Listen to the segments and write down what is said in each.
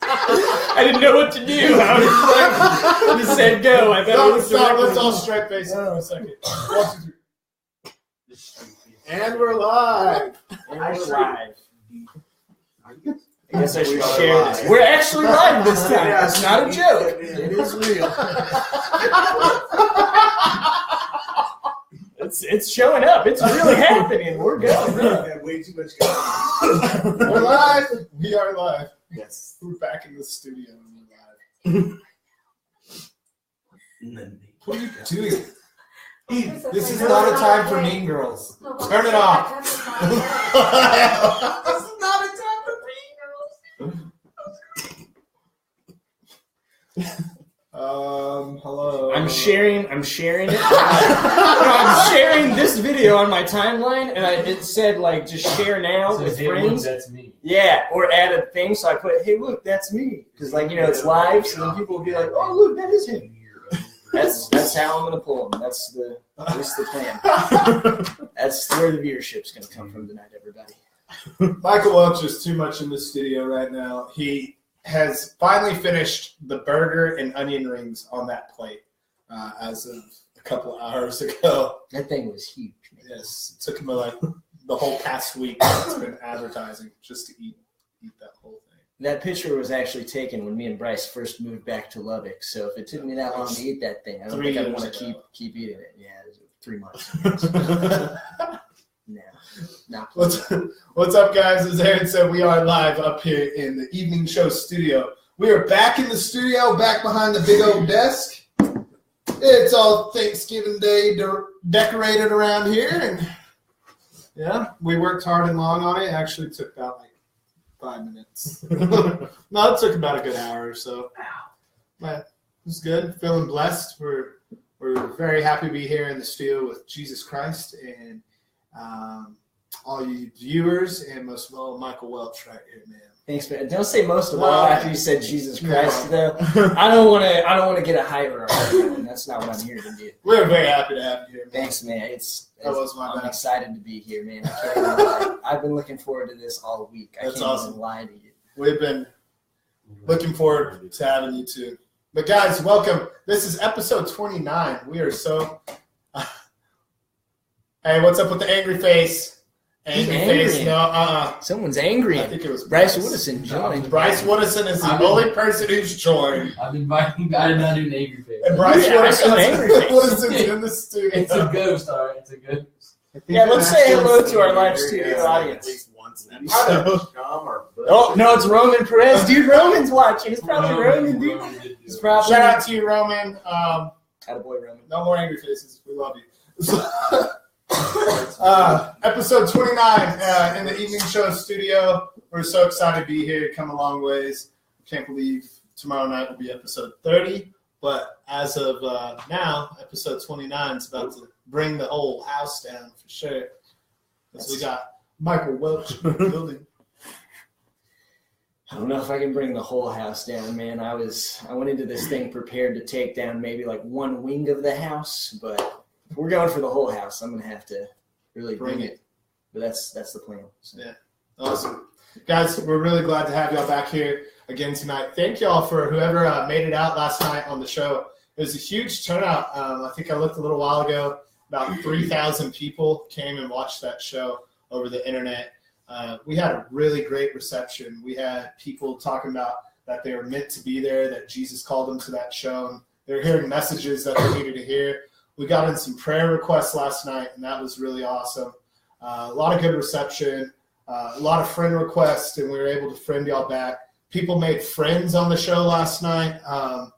I didn't know what to do. I was like, just said go. I thought Stop. Let's all straight face for a second. 1, 2, 3. And we're live. I guess I should share this. We're actually live this time. Yeah, it's not a joke. It is real. It's showing up. It's really happening. We're going. We have way too much going. We're live. We are live. Yes. We're back in the studio and we're live. What are you doing? This is not a time for Mean Girls. Turn it off. This is not a time for Mean Girls. Hello. I'm sharing it. I'm sharing this video on my timeline, and it said like just share now with friends. That's me. Yeah, or add a thing. So I put, hey, look, that's me, because it's live. So then people will be like, oh, look, that is him. That's how I'm gonna pull them. That's the plan. That's where the viewership's gonna come from tonight, everybody. Michael Welch is too much in the studio right now. He has finally finished the burger and onion rings on that plate as of a couple of hours ago. That thing was huge, man. Yes, it took him like the whole past week. It's been advertising just to eat that whole thing. That picture was actually taken when me and Bryce first moved back to Lubbock. So if it took me that long to eat that thing, I don't think I'd want to keep eating it. Yeah, it was 3 months. No, not What's up, guys? As Aaron said, we are live up here in the evening show studio. We are back in the studio, back behind the big old desk. It's all Thanksgiving Day decorated around here, and yeah, we worked hard and long on it. It actually took about 5 minutes. No, it took about a good hour or so. But it was good. Feeling blessed. We're very happy to be here in the studio with Jesus Christ and all you viewers, and most of all, Michael Welch right here, man. Thanks, man. Don't say most of all after you said Jesus Christ, though. I don't want to get a hierarchy. That's not what I'm here to do. We're very happy to have you here, man. Thanks, man. I'm bad. excited to be here, man. I can't even lie. I've been looking forward to this all week. That's I can't awesome. even lie to you. We've been looking forward to having you too. But guys, welcome. This is episode 29. We are so. Hey, what's up with the angry face? Angry face? No, Someone's angry. I think it was Bryce Woodison joined. Bryce Woodison is the only person who's joined. I've been inviting. I did not do an angry face. And Bryce Woodison's Woodson's in the studio. It's a ghost, all right. It's a ghost. Yeah, let's say hello to our live studio audience. At least once an episode. Oh, no, it's Roman Perez. Dude, Roman's watching. It's probably Roman, dude. It's probably... Shout out to you, Roman. Attaboy, Roman. No more angry faces. We love you. Episode 29 in the evening show studio. We're so excited to be here. Come a long ways. Can't believe tomorrow night will be episode 30. But as of now, episode 29 is about to bring the whole house down for sure. Because we got Michael Welch in the building. I don't know if I can bring the whole house down, man. I went into this thing prepared to take down maybe like one wing of the house, but if we're going for the whole house, I'm gonna have to really bring it. But that's the plan. So. Yeah, awesome, guys. We're really glad to have y'all back here again tonight. Thank y'all for whoever made it out last night on the show. It was a huge turnout. I think I looked a little while ago. About 3,000 people came and watched that show over the internet. We had a really great reception. We had people talking about that they were meant to be there, that Jesus called them to that show, and they were hearing messages that they needed to hear. We got in some prayer requests last night, and that was really awesome. A lot of good reception, a lot of friend requests, and we were able to friend y'all back. People made friends on the show last night. I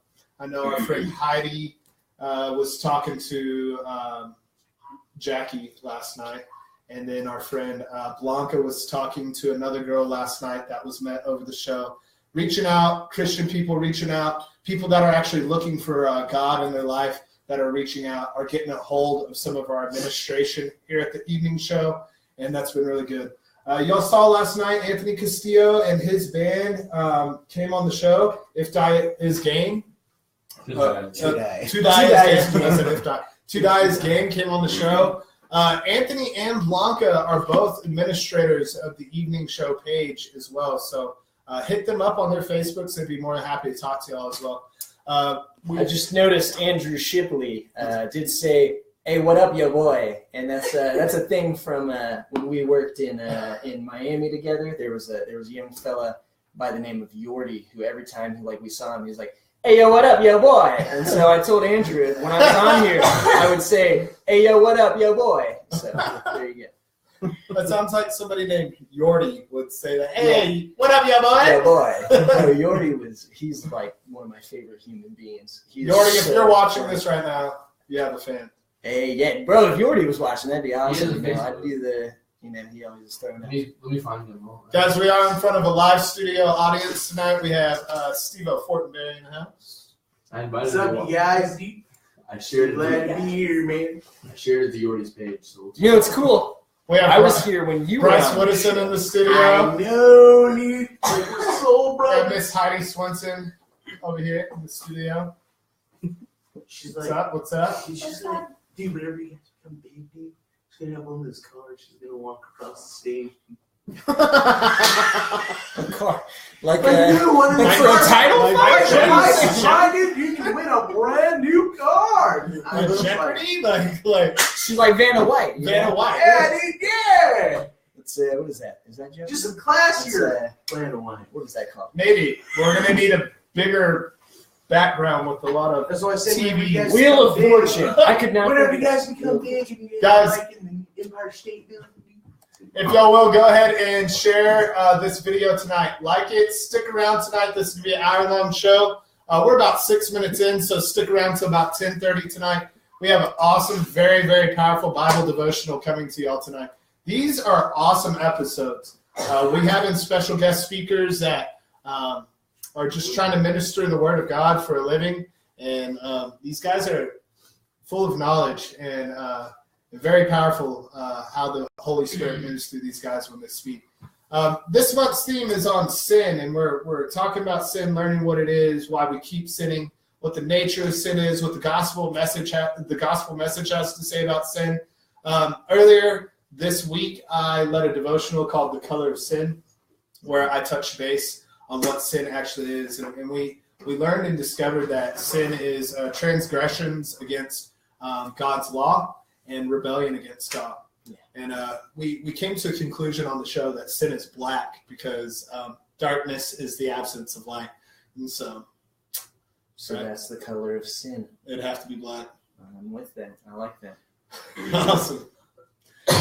know our friend Heidi was talking to Jackie last night, and then our friend Blanca was talking to another girl last night that was met over the show. Reaching out, Christian people reaching out, people that are actually looking for God in their life, that are reaching out, are getting a hold of some of our administration here at the evening show, and that's been really good. Y'all saw last night Anthony Castillo and his band came on the show. If Die Is Game. Two Die Is Game came on the show. Anthony and Blanca are both administrators of the evening show page as well. So hit them up on their Facebooks. They'd be more than happy to talk to y'all as well. I just noticed Andrew Shipley did say, "Hey, what up, yo boy?" And that's a thing from when we worked in Miami together. There was a young fella by the name of Yordi who every time we saw him, he was like, "Hey, yo, what up, yo boy?" And so I told Andrew when I was on here, I would say, "Hey, yo, what up, yo boy?" So there you go. That sounds like somebody named Yordi would say that. Hey, what up, yo boy? Yo boy. No, Yordi he's like one of my favorite human beings. Yordi, if you're watching this right now, you have a fan. Hey, yeah, bro, if Yordi was watching, that'd be awesome. I'd do the, he always is throwing out. Let me find him. Guys, we are in front of a live studio audience tonight. We have Steve-O Fortenberry in the house. I invited What's up, him. you guys? I shared it. Glad to be here, man. I shared it to Yordi's page. So You know, it's cool. We have I was here when you were Bryce on. Woodison in the studio. I know, dude. Like we're soul We have brothers. Miss Heidi Swenson over here in the studio. She's What's like, up? What's up? she's like, dude, whenever you guys become big, dude, she's gonna have one of those cars. She's gonna walk across the stage. A car. Like new one like for a title fight? Why, dude? You can win a brand new car. I was like, Jeopardy? Like She's like Vanna White. you Vanna know? White. yeah, dude, yeah. It's, what is that? Is that Jeopardy? Just a It's, classier brand of wine. what is that called? Maybe. We're going to need a bigger background with a lot of That's why I said TV. whenever you guys Wheel of become big- Fortune. I could not. Whenever you guys become big, you can get Guys. like in the Empire State Building. If y'all will, go ahead and share this video tonight. Like it. Stick around tonight. This is going to be an hour-long show. We're about 6 minutes in, so stick around till about 10:30 tonight. We have an awesome, very, very powerful Bible devotional coming to y'all tonight. These are awesome episodes. We have in special guest speakers that are just trying to minister the Word of God for a living. And these guys are full of knowledge and very powerful how the Holy Spirit moves through these guys when they speak. This month's theme is on sin, and we're talking about sin, learning what it is, why we keep sinning, what the nature of sin is, what the gospel message has to say about sin. Earlier this week, I led a devotional called "The Color of Sin," where I touched base on what sin actually is, and we learned and discovered that sin is transgressions against God's law and rebellion against God. Yeah. And we came to a conclusion on the show that sin is black because darkness is the absence of light. And so right. That's the color of sin. It'd have to be black. I'm with that. I like that. Awesome.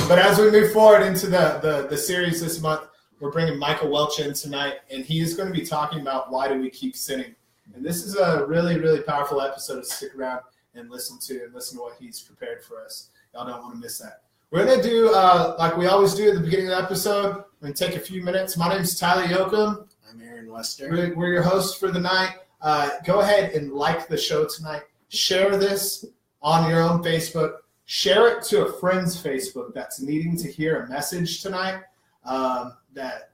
But as we move forward into the series this month, we're bringing Michael Welch in tonight, and he is going to be talking about why do we keep sinning. And this is a really, really powerful episode to stick around and listen to what he's prepared for us. Y'all don't want to miss that. We're going to do, like we always do at the beginning of the episode, we're going to take a few minutes. My name's Tyler Yoakum. I'm Aaron Lester. We're your hosts for the night. Go ahead and like the show tonight. Share this on your own Facebook. Share it to a friend's Facebook that's needing to hear a message tonight that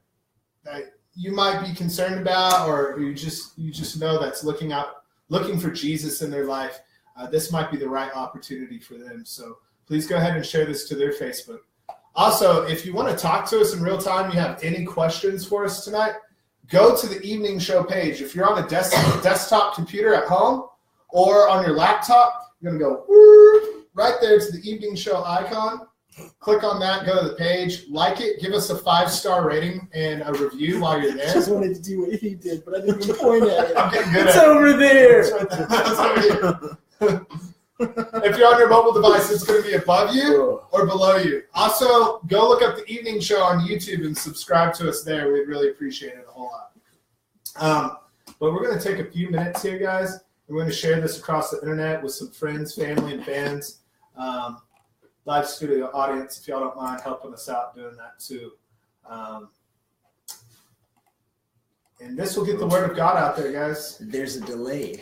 you might be concerned about, or you just know that's looking for Jesus in their life. This might be the right opportunity for them. So please go ahead and share this to their Facebook. Also, if you want to talk to us in real time, you have any questions for us tonight, go to the evening show page. If you're on a desktop computer at home or on your laptop, you're going to go right there to the evening show icon. Click on that, go to the page, like it, give us a 5-star rating and a review while you're there. I just wanted to do what he did, but I didn't even point at it. I'm getting good It's at it. over there. It's right there. It's over here. If you're on your mobile device, it's going to be above you or below you. Also, go look up the evening show on YouTube and subscribe to us there. We'd really appreciate it a whole lot. But we're going to take a few minutes here, guys. We're going to share this across the internet with some friends, family, and fans. Live studio audience, if y'all don't mind helping us out doing that too. And this will get the word of God out there, guys. There's a delay.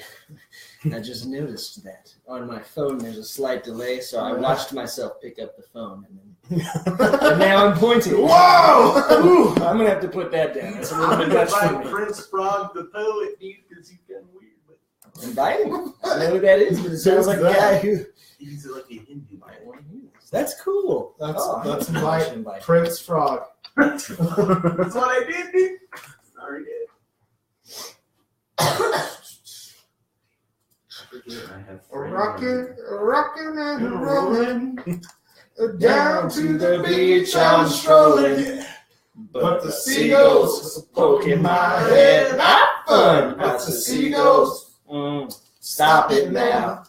I just noticed that. On my phone, there's a slight delay, so I watched myself pick up the phone. And now I'm pointing. Whoa! Ooh, I'm going to have to put that down. That's a little bit much for me. Prince Frog the poet, dude, because he's kind of weird. But Invite him. I know who that is, but it sounds like a guy who he's like a Hindu. might want to hear this. That's cool. Let's I should invite Prince Frog. That's what I did, dude. Sorry, dude. I have Rocking and rolling down to the beach I'm strolling. But the seagulls poking my head. Have fun. But the seagulls. Stop it now.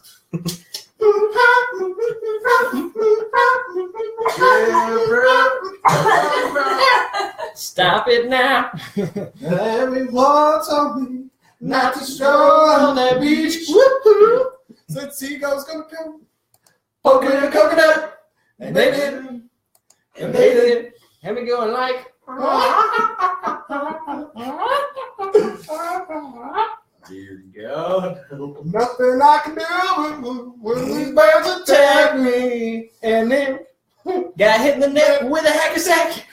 Stop it now. Everyone told me not to stroll on that beach. Woo-hoo. Said seagulls gonna come poking a coconut. And they did. And they did. Have me going like. Dear God. Nothing I can do when these bears attack me. And then got hit in the neck with a hacky sack.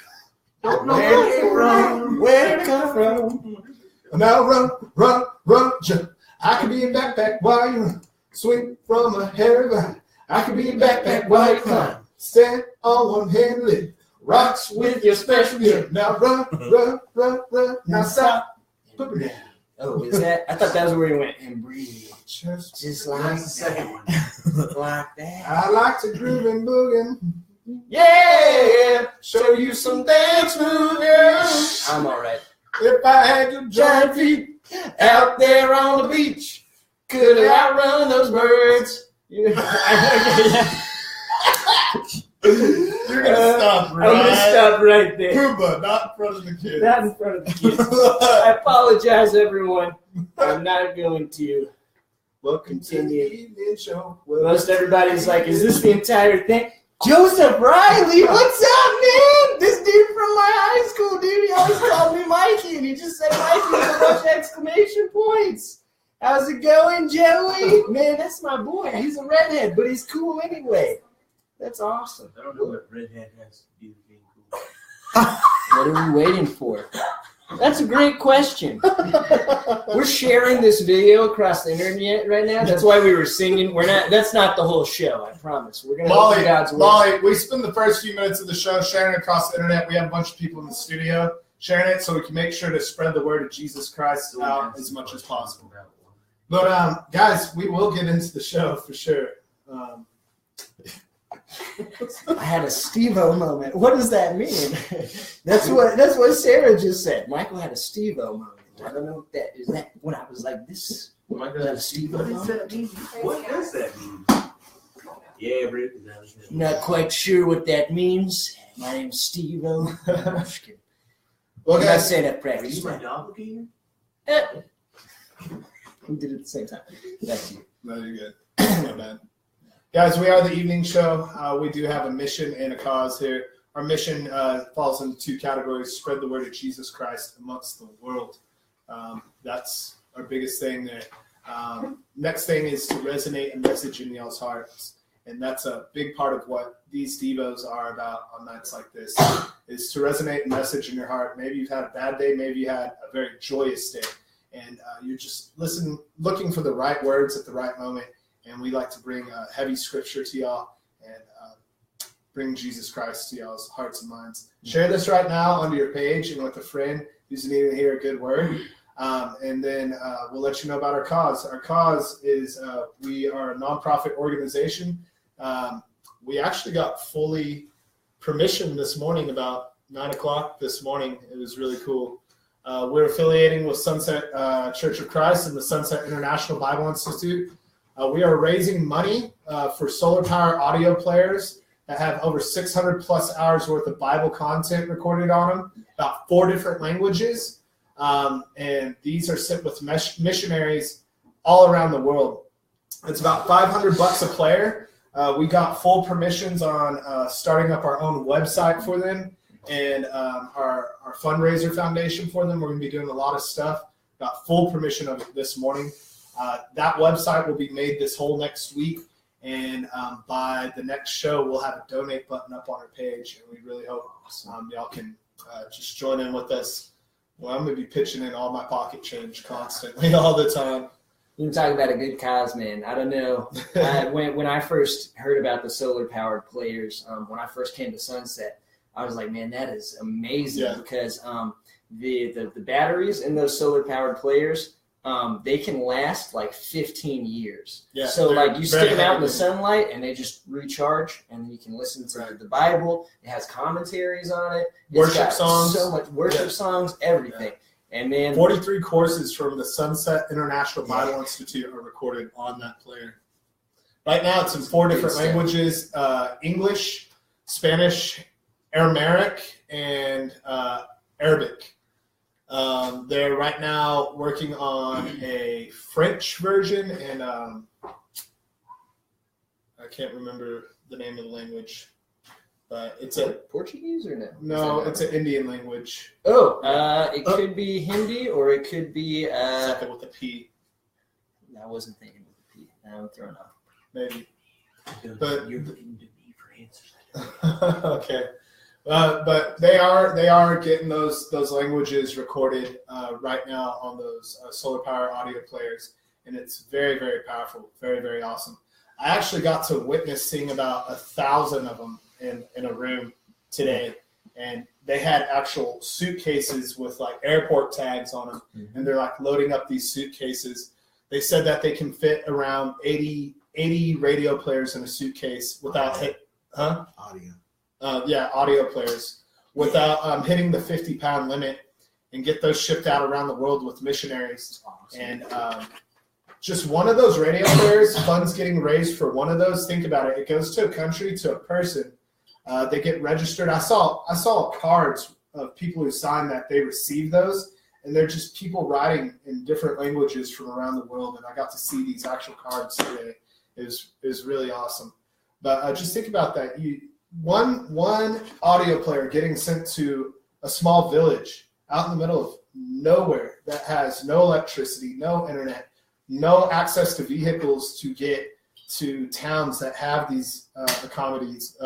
Don't know where it came from. Where it come from? Now run, jump. I could be a backpack while you swing from a hairy. I could be a backpack while you climb. Stand on one hand, lift rocks with your special gear. Now run. Now stop. Put me down. Oh, is that? I thought that was where he went. And breathe. Just like That's the second one. Like that. I like to groove and boogie. Yeah. Show you some dance moves. I'm all right. If I had your giant feet Out there on the beach, could outrun those birds. You're gonna stop right. I'm gonna stop right there. Pumbaa, not in front of the kids. Not in front of the kids. I apologize, everyone. I'm not going to. Welcome to the Continue. evening show. Most everybody's like, is this the entire thing? Joseph Riley, what's up, man? This dude from my high school, dude. He always called me Mikey, and he just said Mikey with a bunch of exclamation points. How's it going, Joey? Man, that's my boy. He's a redhead, but he's cool anyway. That's awesome. I don't know what redhead has to do with being cool. What are we waiting for? That's a great question. We're sharing this video across the internet right now. That's why we were singing. We're not. That's not the whole show. I promise. We're gonna open God's word. Molly, we spend the first few minutes of the show sharing it across the internet. We have a bunch of people in the studio sharing it, so we can make sure to spread the word of Jesus Christ out as much as possible. But guys, we will get into the show for sure. I had a Steve-O moment. What does that mean? That's what Sarah just said. Michael had a Steve-O moment. I don't know what that is. That when I was like this. What Is that a Steve-O does moment? that mean? What does that mean? Yeah, Rick. Not quite sure what that means. My name's Steve-O. I'm just kidding. Well, I'm not guys, saying that Are practice. you my doppelganger? We did it at the same time. Back to you. no, you're good. My bad. Guys, we are the evening show. We do have a mission and a cause here. Our mission falls into two categories: spread the word of Jesus Christ amongst the world. That's our biggest thing there. Next thing is to resonate a message in y'all's hearts. And that's a big part of what these Devos are about on nights like this, is to resonate a message in your heart. Maybe you've had a bad day. Maybe you had a very joyous day. And you're just looking for the right words at the right moment. And we like to bring heavy scripture to y'all and bring Jesus Christ to y'all's hearts and minds. Share this right now onto your page and with a friend who's needing to hear a good word. And then we'll let you know about our cause. Our cause is we are a nonprofit organization. We actually got fully permission this morning, about 9 o'clock this morning. It was really cool. We're affiliating with Sunset Church of Christ and the Sunset International Bible Institute. We are raising money for solar power audio players that have over 600 plus hours worth of Bible content recorded on them, about 4 different languages. And these are sent with missionaries all around the world. It's about $500 a player. We got full permissions on starting up our own website for them and our fundraiser foundation for them. We're going to be doing a lot of stuff. Got full permission of it this morning. That website will be made this whole next week, and by the next show, we'll have a donate button up on our page, and we really hope y'all can just join in with us. Well, I'm going to be pitching in all my pocket change constantly all the time. You can talk about a good cause, man. I don't know. When I first heard about the solar-powered players, when I first came to Sunset, I was like, man, that is amazing because the batteries in those solar-powered players they can last like 15 years. Yeah, so like you stick them out in the heavy. sunlight and they just recharge, and you can listen to the Bible. It has commentaries on it. It's Worship got songs. So much worship songs, everything. And man, 43 courses from the Sunset International Bible Institute are recorded on that player. Right now, it's in 4 different languages: English, Spanish, Aramaic, and Arabic. They're right now working on a French version, and I can't remember the name of the language, but it's a Portuguese or no? no, it's an Indian language. Oh, it could be Hindi, or it could be Something with a P, I wasn't thinking with a P. I'm thrown off. maybe. But You're looking to me for answers. okay. But they are getting those languages recorded right now on those solar power audio players, and it's very, very powerful, very, very awesome. I actually got to witness seeing about 1,000 of them in a room today, and they had actual suitcases with like airport tags on them, and they're like loading up these suitcases. They said that they can fit around 80 radio players in a suitcase without Audio. Audio players without hitting the 50-pound limit, and get those shipped out around the world with missionaries. And just one of those radio players, funds getting raised for one of those. Think about it. It goes to a country, to a person. They get registered. I saw cards of people who signed that they received those, and they're just people writing in different languages from around the world. And I got to see these actual cards today. It was really awesome. But just think about that. One audio player getting sent to a small village out in the middle of nowhere that has no electricity, no internet, no access to vehicles to get to towns that have these accommodations.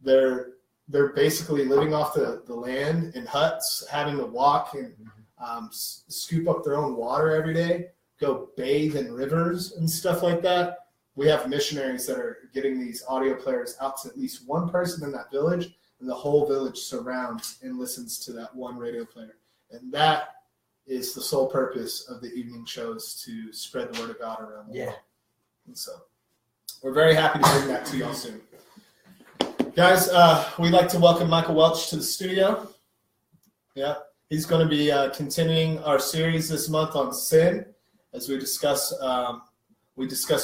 They're basically living off the land in huts, having to walk and scoop up their own water every day, go bathe in rivers and stuff like that. We have missionaries that are getting these audio players out to at least one person in that village, and the whole village surrounds and listens to that one radio player. And that is the sole purpose of the evening shows, to spread the word of God around the world. And so we're very happy to bring that to y'all soon. Guys, we'd like to welcome Michael Welch to the studio. Yeah, he's going to be continuing our series this month on sin, as we discussed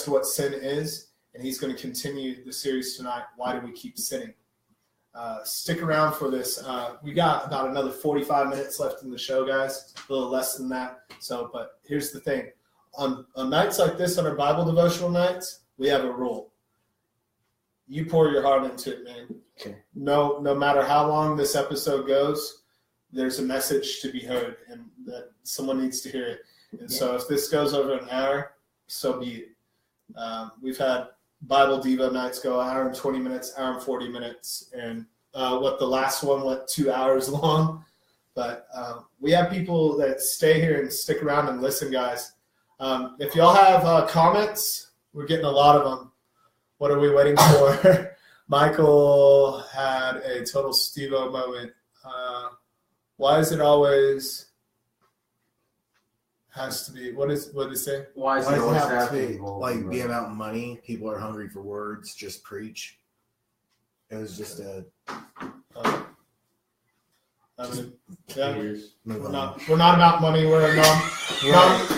what sin is, and he's going to continue the series tonight, Why Do We Keep Sinning? Stick around for this. We got about another 45 minutes left in the show, guys, a little less than that. But here's the thing. On nights like this, on our Bible devotional nights, we have a rule. You pour your heart into it, man. Okay. No matter how long this episode goes, there's a message to be heard, and that someone needs to hear it. And so if this goes over an hour, so be it. We've had Bible Devo nights go an hour and 20 minutes, hour and 40 minutes, and the last one went 2 hours long. But we have people that stay here and stick around and listen, guys. If y'all have comments, we're getting a lot of them. What are we waiting for? Michael had a total Steve-O moment. Why is it always has to be? What did it say? Why does it always have have to to be? involve Like, you, be right? about money. People are hungry for words. Just preach. It was just a move on. We're not about money. We're a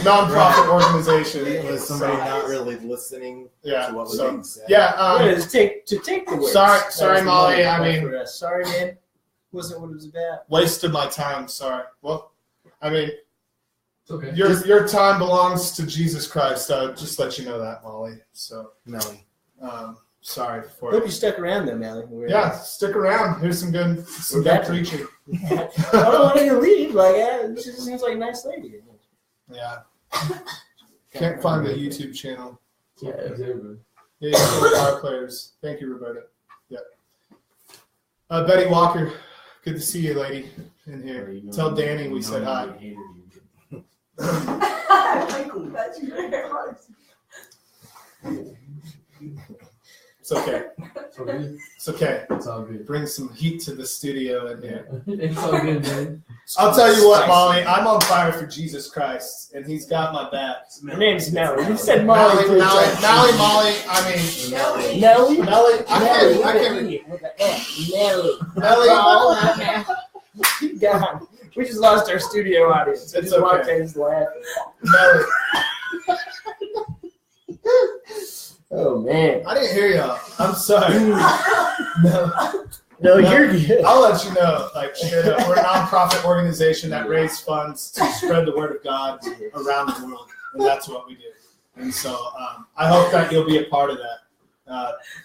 non-profit organization. It was somebody not really listening to what was being said. Take the words. Sorry, That was the Molly, moment I mean- for us. Sorry, man. Wasn't what it was about. Wasted my time. Sorry. Well, I mean, It's okay. your time belongs to Jesus Christ. Just let you know that, Molly. So, Melly. sorry for Hope it. you stuck around though, Mally. Yeah, stick around. Here's some good back. preaching. I don't want you to leave. She just seems like a nice lady. Yeah. Can't find the YouTube channel. Yeah, everybody. Yeah, our players. Thank you, Roberta. Yeah. Betty Walker, good to see you, lady, in here. Tell Danny we said hi. Michael, that's your hair. It's okay. It's okay. It's okay. It's all good. Bring some heat to the studio in here. It's all good, man. I'll tell you what, Spicy. Molly, I'm on fire for Jesus Christ, and he's got my back. Her name's Melly. You said Molly. Molly, I mean, Nelly. Nelly? Melly, I can't. With an F. Nelly. Melly, God, we just lost our studio audience. It's Just walked okay. in, just laughing. Melly. Oh man. I didn't hear y'all. I'm sorry. No. No, you're good. I'll let you know. Like, straight up, we're a nonprofit organization that raises funds to spread the word of God around the world, and that's what we do. And so, I hope that you'll be a part of that.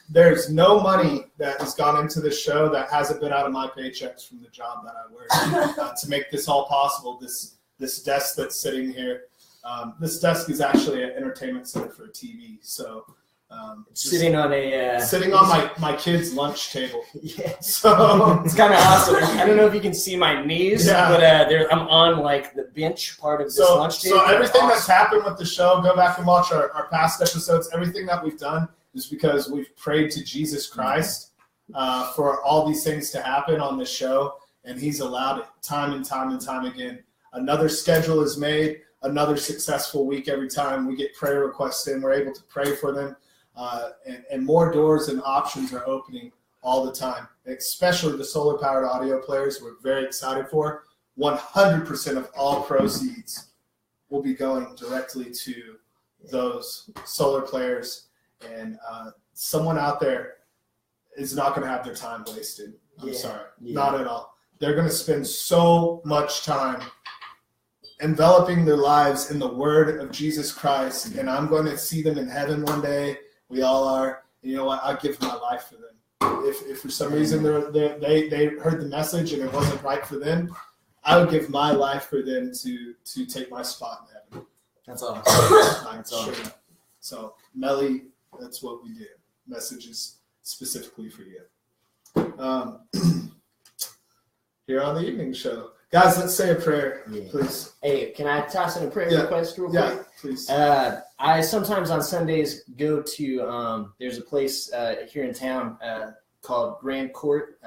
There's no money that has gone into this show that hasn't been out of my paychecks from the job that I work to make this all possible. This desk that's sitting here, this desk is actually an entertainment center for a TV. So. Sitting on a Sitting on my kid's lunch table. yeah. So It's kind of awesome. I don't know if you can see my knees, Yeah. but I'm on like the bench part of this lunch table. so everything Awesome. that's happened with the show, go back and watch our past episodes. Everything that we've done is because we've prayed to Jesus Christ for all these things to happen on this show, and he's allowed it time and time and time again. Another schedule is made, another successful week every time we get prayer requests in. We're able to pray for them. And more doors and options are opening all the time, especially the solar-powered audio players we're very excited for. 100% of all proceeds will be going directly to those solar players, and someone out there is not going to have their time wasted. I'm sorry, not at all. They're going to spend so much time enveloping their lives in the word of Jesus Christ, and I'm going to see them in heaven one day. We all are. And you know what? I give my life for them. If for some reason they heard the message and it wasn't right for them, I would give my life for them to take my spot in heaven. That's awesome. That's awesome. So, Melly, that's what we do. Messages specifically for you. Here on the evening show. Guys, let's say a prayer, please. Hey, can I toss in a prayer request real quick? Yeah, please. I sometimes on Sundays go to there's a place here in town called Grand Court,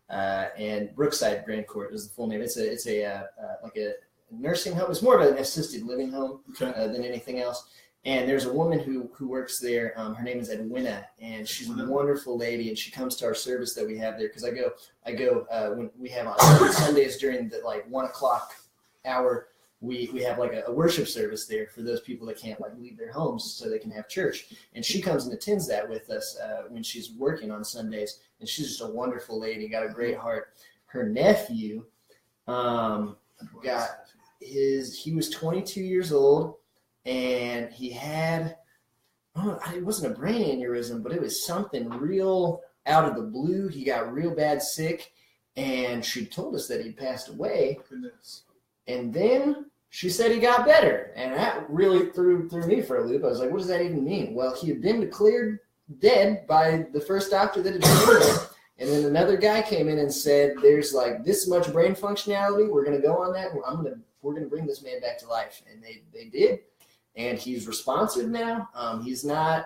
and Brookside Grand Court is the full name. It's a like a nursing home. It's more of an assisted living home than anything else. And there's a woman who works there. Her name is Edwina, and she's a wonderful lady. And she comes to our service that we have there because I go when we have on Sundays during the 1 o'clock hour. We have like a worship service there for those people that can't leave their homes so they can have church. And she comes and attends that with us when she's working on Sundays. And she's just a wonderful lady, got a great heart. Her nephew he was 22 years old. And he had, it wasn't a brain aneurysm, but it was something real out of the blue. He got real bad sick, and she told us that he passed away. Goodness. And then she said he got better, and that really threw me for a loop. I was like, what does that even mean? Well, he had been declared dead by the first doctor that had been in there, and then another guy came in and said, there's this much brain functionality. We're going to go on that, and we're going to bring this man back to life. And they did. And he's responsive now. He's not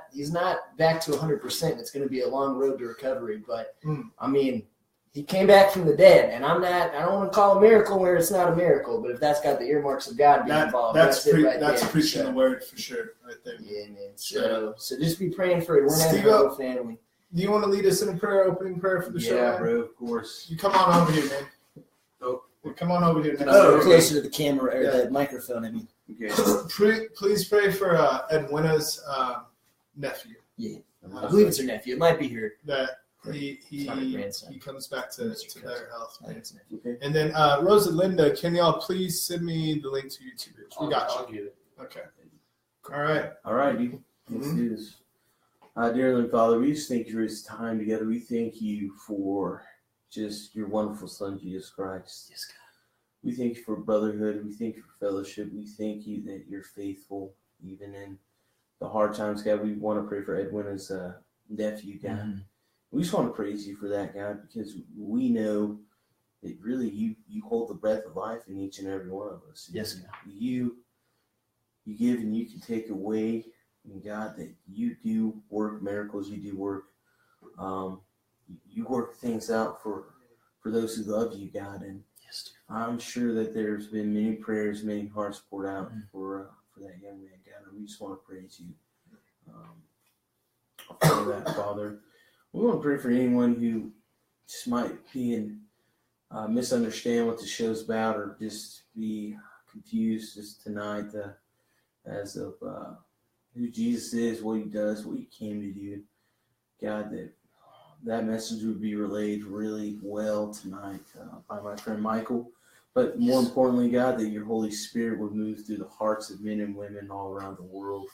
back to 100%. It's going to be a long road to recovery. But I mean, he came back from the dead, and I don't want to call a miracle where it's not a miracle. But if that's got the earmarks of God being involved, that's preaching the word for sure, right there. Yeah, man. So just be praying for it. We're having a whole family. Do you want to lead us in a opening prayer for the show? Yeah, bro, of course. You come on over here, man. Oh, come on over here. Closer to the camera or the microphone. I mean. Okay. Please pray for Edwina's nephew. Yeah, I believe it's her nephew. It might be her. That he comes back to better health. Okay. And then Rosalinda, can y'all please send me the link to YouTube? We got you. I'll get it. Okay. All right. All right, dude. Let's do this. Dear Heavenly Father, we just thank you for this time together. We thank you for just your wonderful Son, Jesus Christ. Yes, God. We thank you for brotherhood. We thank you for fellowship. We thank you that you're faithful even in the hard times, God. We want to pray for Edwina's nephew, God. Mm-hmm. We just want to praise you for that, God, because we know that really you hold the breath of life in each and every one of us. Yes, God. You give and you can take away, and God, that you do work miracles. You do work. You work things out for those who love you, God, and yes, dear. I'm sure that there's been many prayers, many hearts poured out for that young man, God. And we just want to praise you for that, Father. We want to pray for anyone who just might be in misunderstand what the show's about, or just be confused just tonight as of who Jesus is, what he does, what he came to do. God, that message would be relayed really well tonight by my friend Michael. But more importantly, God, that your Holy Spirit would move through the hearts of men and women all around the world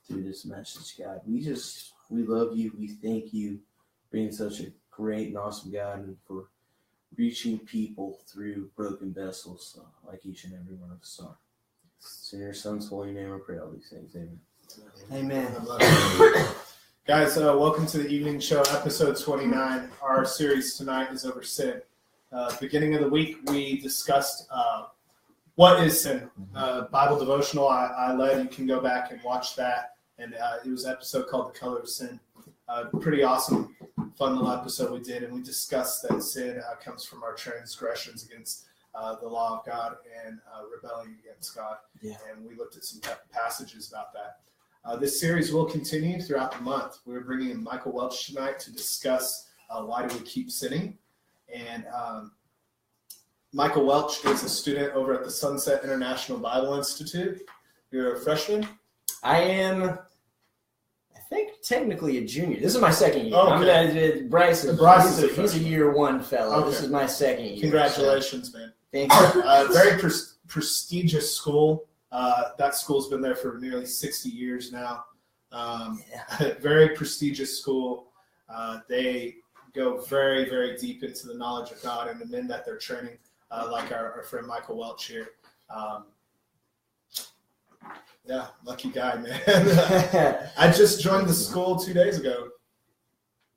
through this message, God. We love you. We thank you for being such a great and awesome God, and for reaching people through broken vessels like each and every one of us are. It's in your Son's holy name I pray all these things. Amen. Amen. Guys, welcome to the evening show, episode 29. Our series tonight is over sin. Beginning of the week, we discussed what is sin. Bible devotional I led. You can go back and watch that. And it was an episode called The Color of Sin. Pretty awesome, fun little episode we did. And we discussed that sin comes from our transgressions against the law of God and rebelling against God. Yeah. And we looked at some passages about that. This series will continue throughout the month. We're bringing in Michael Welch tonight to discuss why do we keep sinning. And Michael Welch is a student over at the Sunset International Bible Institute. You're a freshman? I am, I think, technically a junior. This is my second year. Oh, okay. Bryce is a he's a year one fellow. Okay. This is my second year. Congratulations, man. Thank you. Very prestigious school. That school's been there for nearly 60 years now. Very prestigious school. They go very, very deep into the knowledge of God and the men that they're training, like our friend Michael Welch here. Yeah, lucky guy, man. I just joined the school 2 days ago.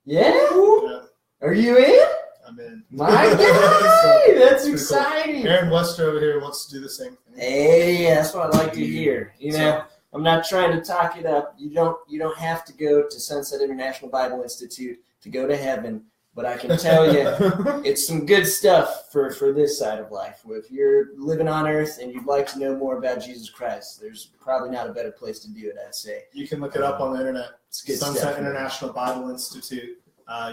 Yeah? Yeah, Are you in? I'm in. My guy! That's Pretty exciting. Cool. Aaron Wester over here wants to do the same thing. Hey, that's what I like to hear. You know, I'm not trying to talk it up. You don't have to go to Sunset International Bible Institute to go to heaven, but I can tell you it's some good stuff for this side of life. If you're living on earth and you'd like to know more about Jesus Christ, there's probably not a better place to do it, I'd say. You can look it up on the internet. It's good Sunset stuff, International Bible Institute.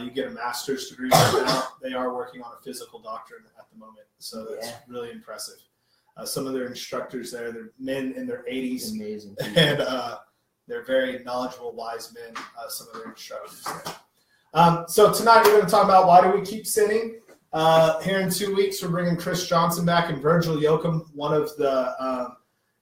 You get a master's degree right now. They are working on a physical doctorate at the moment, so that's really impressive. Some of their instructors there, they're men in their 80s. Amazing. And they're very knowledgeable, wise men, some of their instructors there. So tonight we're going to talk about why do we keep sinning. Here in 2 weeks, we're bringing Chris Johnson back and Virgil Yoakum, one of the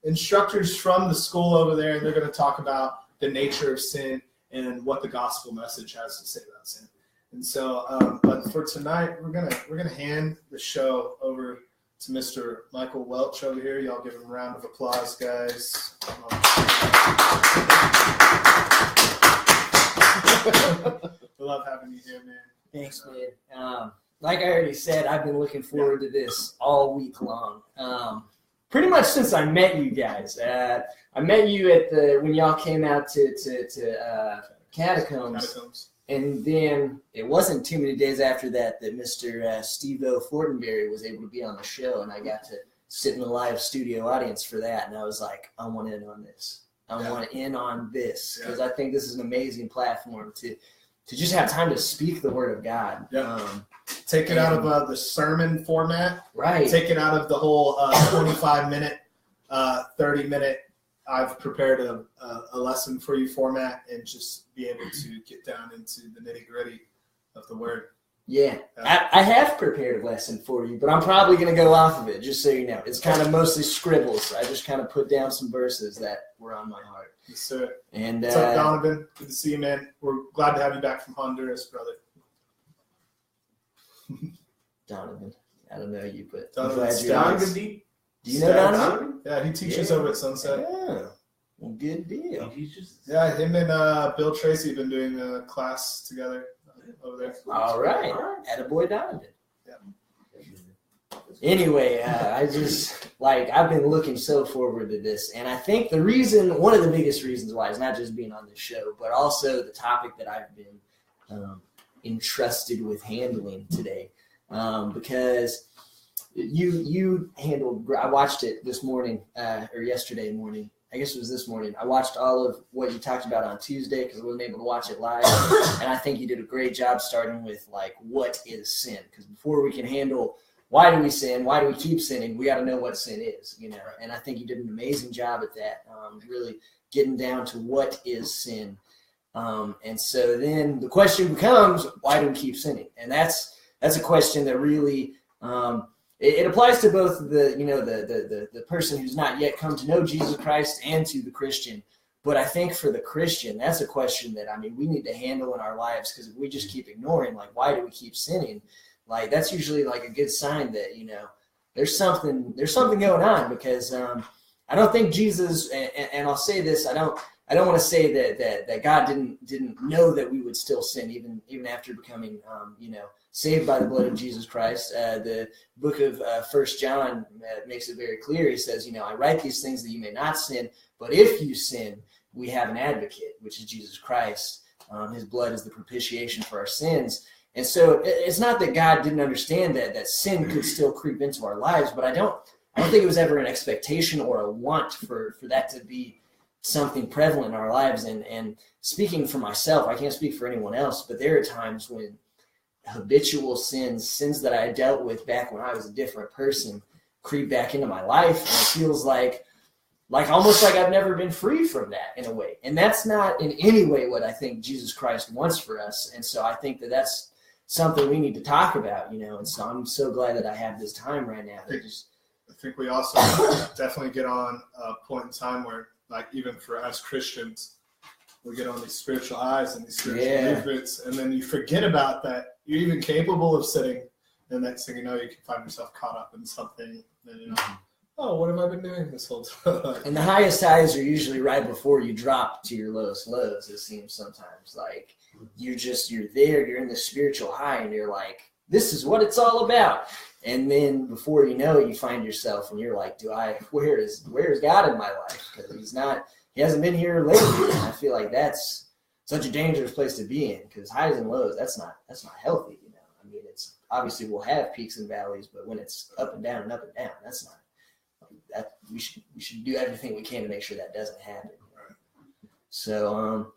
instructors from the school over there, and they're going to talk about the nature of sin and what the gospel message has to say about sin. And so, but for tonight, we're gonna hand the show over to Mr. Michael Welch over here. Y'all give him a round of applause, guys. We love having you here, man. Thanks, man. Like I already said, I've been looking forward to this all week long. Pretty much since I met you guys. I met you at when y'all came out to Catacombs. And then it wasn't too many days after that Mr. Devo Fortenberry was able to be on the show, and I got to sit in the live studio audience for that. And I was like, I want in on this. I want in on this because I think this is an amazing platform to just have time to speak the word of God. Take it out of the sermon format. Right. Take it out of the whole 25-minute, 30-minute, I've prepared a lesson for you format, and just be able to get down into the nitty-gritty of the word. Yeah. I have prepared a lesson for you, but I'm probably going to go off of it, just so you know. It's kind of mostly scribbles. I just kind of put down some verses that were on my heart. Yes, sir. And, what's up, Donovan? Good to see you, man. We're glad to have you back from Honduras, brother. Donovan. I don't know you, but Donovan's I'm glad you're Donovan. Do you know Donovan? Yeah, he teaches over at Sunset. Yeah. Well, good deal. Yeah, him and Bill Tracy have been doing a class together over there. All right. Attaboy Donovan. Yeah. Anyway, I've been looking so forward to this. And I think one of the biggest reasons why is not just being on this show, but also the topic that I've been entrusted with handling today. Because you handled. I watched it this morning or yesterday morning. I guess it was this morning. I watched all of what you talked about on Tuesday because I wasn't able to watch it live. And I think you did a great job starting with, like, what is sin? Because before we can handle why do we sin, why do we keep sinning, we got to know what sin is, you know. And I think you did an amazing job at that, really getting down to what is sin. And so then the question becomes, why do we keep sinning? And that's a question that really it applies to both the person who's not yet come to know Jesus Christ and to the Christian. But I think for the Christian, that's a question that, I mean, we need to handle in our lives, because if we just keep ignoring, like, why do we keep sinning? Like, that's usually like a good sign that, you know, there's something going on, because I don't think Jesus, and I'll say this, I don't want to say that God didn't know that we would still sin even after becoming saved by the blood of Jesus Christ. The book of 1 John makes it very clear. He says, I write these things that you may not sin, but if you sin, we have an advocate, which is Jesus Christ. His blood is the propitiation for our sins. And so it's not that God didn't understand that sin could still creep into our lives, but I don't think it was ever an expectation or a want for that to be something prevalent in our lives. And speaking for myself, I can't speak for anyone else, but there are times when habitual sins that I dealt with back when I was a different person, creep back into my life, and it feels like almost like I've never been free from that in a way. And that's not in any way what I think Jesus Christ wants for us. And so I think that that's something we need to talk about, and so I'm so glad that I have this time right now. I think we also definitely get on a point in time where, like, even for us Christians, we get on these spiritual eyes and these spiritual movements, and then you forget about that. You're even capable of sitting, and next thing you know, you can find yourself caught up in something, and oh, what have I been doing this whole time? And the highest highs are usually right before you drop to your lowest lows, it seems sometimes. Like, you're there, you're in the spiritual high, and you're like, this is what it's all about. And then before you know it, you find yourself, and you're like, where is God in my life? Because he hasn't been here lately. And I feel like that's such a dangerous place to be in, because highs and lows, that's not healthy. I mean, it's obviously we'll have peaks and valleys, but when it's up and down, that's not. That we should do everything we can to make sure that doesn't happen. So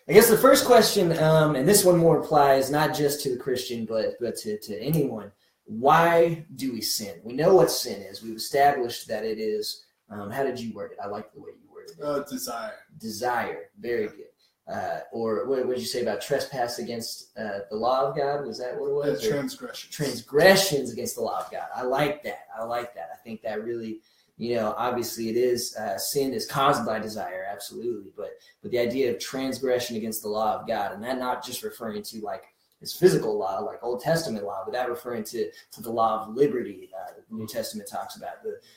I guess the first question, and this one more applies not just to the Christian, but to anyone. Why do we sin? We know what sin is. We've established that it is. How did you word it? I like the way you worded it. Desire. Desire. Very good. Or what did you say about trespass against the law of God? Was that what it was? Transgressions. Transgressions against the law of God. I like that. I think that really, obviously it is, sin is caused by desire, absolutely. But the idea of transgression against the law of God, and that not just referring to like his physical law, like Old Testament law, but that referring to the law of liberty that the New Testament talks about.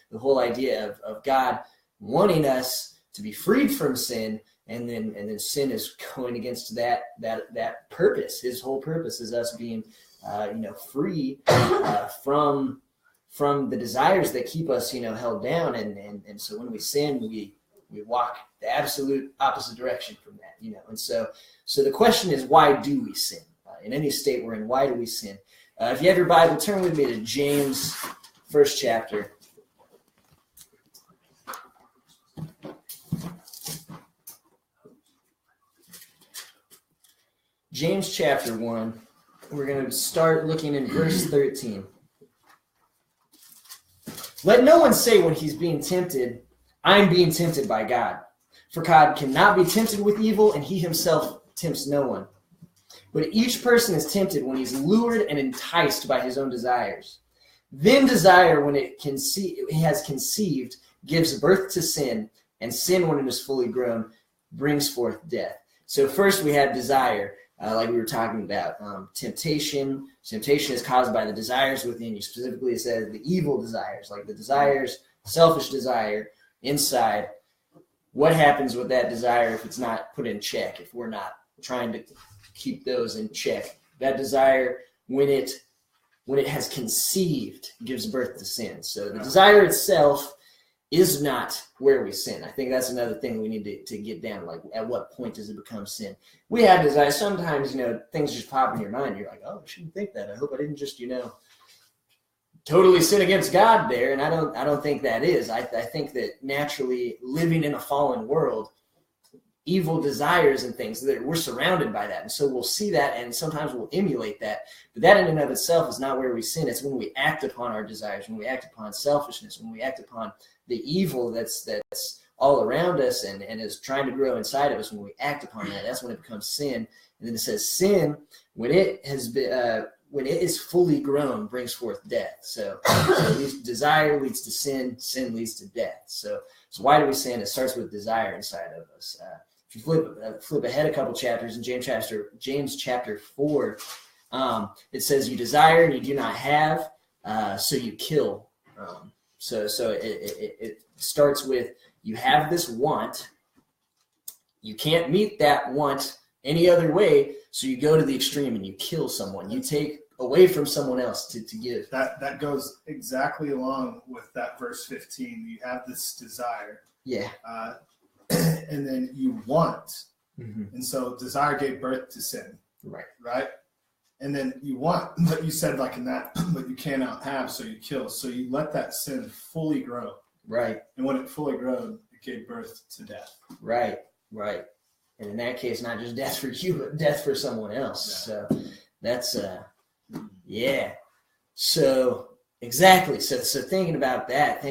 The whole idea of God wanting us to be freed from sin, and then sin is going against that purpose. His whole purpose is us being, free from the desires that keep us, held down. And so when we sin, we walk the absolute opposite direction from that, And so the question is, why do we sin? In any state we're in, why do we sin? If you have your Bible, turn with me to James, 1st chapter. James chapter 1. We're going to start looking in verse 13. Let no one say when he's being tempted, I'm being tempted by God. For God cannot be tempted with evil, and he himself tempts no one. But each person is tempted when he's lured and enticed by his own desires. Then desire, when it has conceived, gives birth to sin, and sin, when it is fully grown, brings forth death. So first we have desire, like we were talking about. Temptation. Temptation is caused by the desires within you. Specifically, it says the evil desires, like the desires, selfish desire inside. What happens with that desire if it's not put in check, if we're not trying to keep those in check? That desire, when it has conceived, gives birth to sin. So the desire itself is not where we sin. I think that's another thing we need to get down. Like, at what point does it become sin? We have desire. Sometimes, things just pop in your mind. You're like, oh, I shouldn't think that. I hope I didn't just, totally sin against God there, and I don't think that is. I think that naturally living in a fallen world, evil desires and things, that we're surrounded by that, and so we'll see that, and sometimes we'll emulate that. But that in and of itself is not where we sin. It's when we act upon our desires, when we act upon selfishness, when we act upon the evil that's all around us and is trying to grow inside of us. When we act upon that, that's when it becomes sin. And then it says sin, when it is fully grown, brings forth death. So desire leads to sin, sin leads to death. So why do we sin? It starts with desire inside of us. If you flip ahead a couple chapters in James chapter 4, it says you desire and you do not have, so you kill. So it starts with you have this want, you can't meet that want any other way, so you go to the extreme and you kill someone. You take away from someone else to give. That goes exactly along with that verse 15. You have this desire. Yeah. And then you want. Mm-hmm. And so desire gave birth to sin. Right. And then you want, but you said like in that, but you cannot have, so you kill. So you let that sin fully grow. Right. And when it fully grown, it gave birth to death. Right. And in that case, not just death for you, but death for someone else. Yeah. So that's, yeah. So exactly. So thinking about that,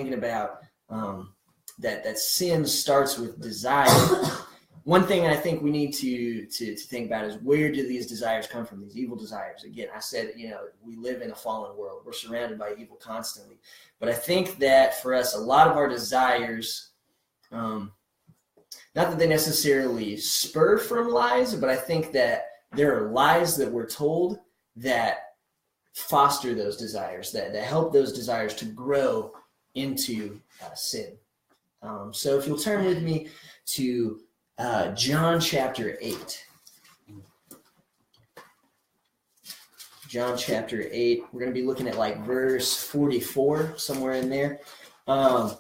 that sin starts with desire. One thing I think we need to think about is, where do these desires come from, these evil desires? Again, I said, we live in a fallen world. We're surrounded by evil constantly. But I think that for us, a lot of our desires, not that they necessarily spur from lies, but I think that there are lies that we're told that foster those desires, that help those desires to grow into sin. So if you'll turn with me to John chapter 8. John chapter 8. We're going to be looking at like verse 44, somewhere in there. In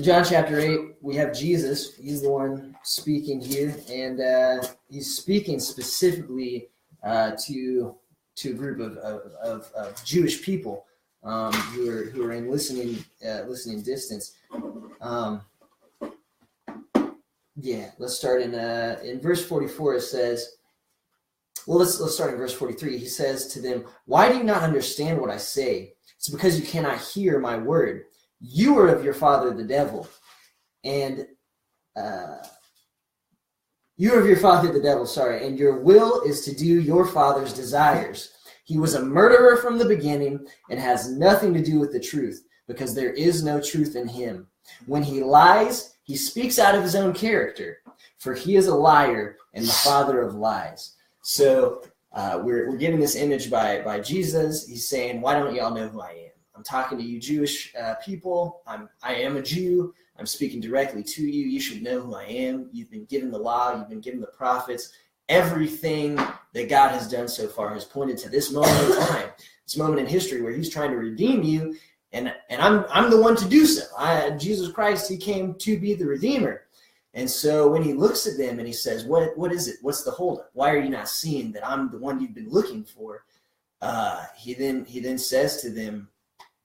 John chapter 8, we have Jesus. He's the one speaking here, and he's speaking specifically to a group of Jewish people who are in listening distance. Let's start in verse 44. It says, let's start in verse 43. He says to them, "Why do you not understand what I say? It's because you cannot hear my word. You are of your father the devil, and and your will is to do your father's desires. He was a murderer from the beginning and has nothing to do with the truth, because there is no truth in him. When he lies, he speaks out of his own character, for he is a liar and the father of lies." So we're getting this image by Jesus. He's saying, why don't y'all know who I am? I'm talking to you Jewish people. I am a Jew. I'm speaking directly to you. You should know who I am. You've been given the law. You've been given the prophets. Everything that God has done so far has pointed to this moment in time, this moment in history where he's trying to redeem you, and I'm the one to do so. Jesus Christ, he came to be the Redeemer. And so when he looks at them and he says, what is it? What's the holdup? Why are you not seeing that I'm the one you've been looking for? He then says to them,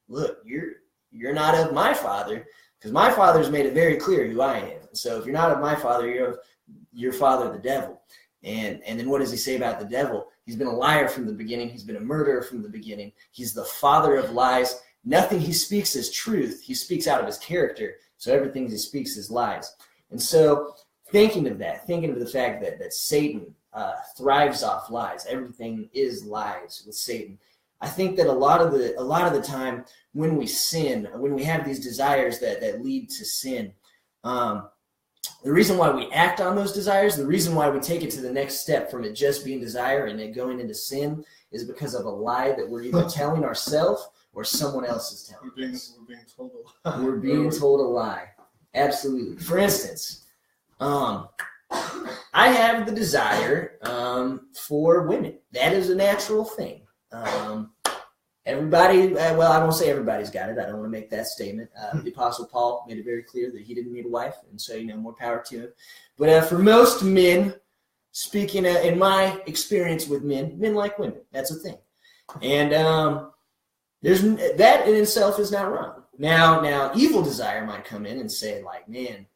look, you're not of my father, because my father's made it very clear who I am. So if you're not of my father, you're of your father, the devil. And then what does he say about the devil? He's been a liar from the beginning. He's been a murderer from the beginning. He's the father of lies. Nothing he speaks is truth. He speaks out of his character. So everything he speaks is lies. And so thinking of the fact that Satan thrives off lies, everything is lies with Satan. I think that a lot of the time when we sin, when we have these desires that lead to sin, the reason why we act on those desires, the reason why we take it to the next step from it just being desire and it going into sin, is because of a lie that we're either telling ourselves or someone else is telling us. We're being told a lie. We're being told a lie. Absolutely. For instance, I have the desire for women. That is a natural thing. Everybody, I won't say everybody's got it. I don't want to make that statement. The Apostle Paul made it very clear that he didn't need a wife, and so, more power to him. But for most men, speaking in my experience with men like women. That's a thing. And that in itself is not wrong. Now, evil desire might come in and say, like, man,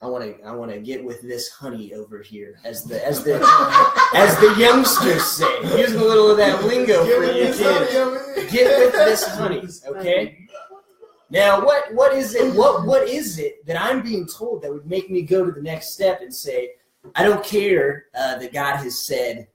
I want to get with this honey over here, as the youngsters say. Using a little of that lingo for you kids. Get with this honey, okay? Now, what is it? What is it that I'm being told that would make me go to the next step and say, I don't care that God has said,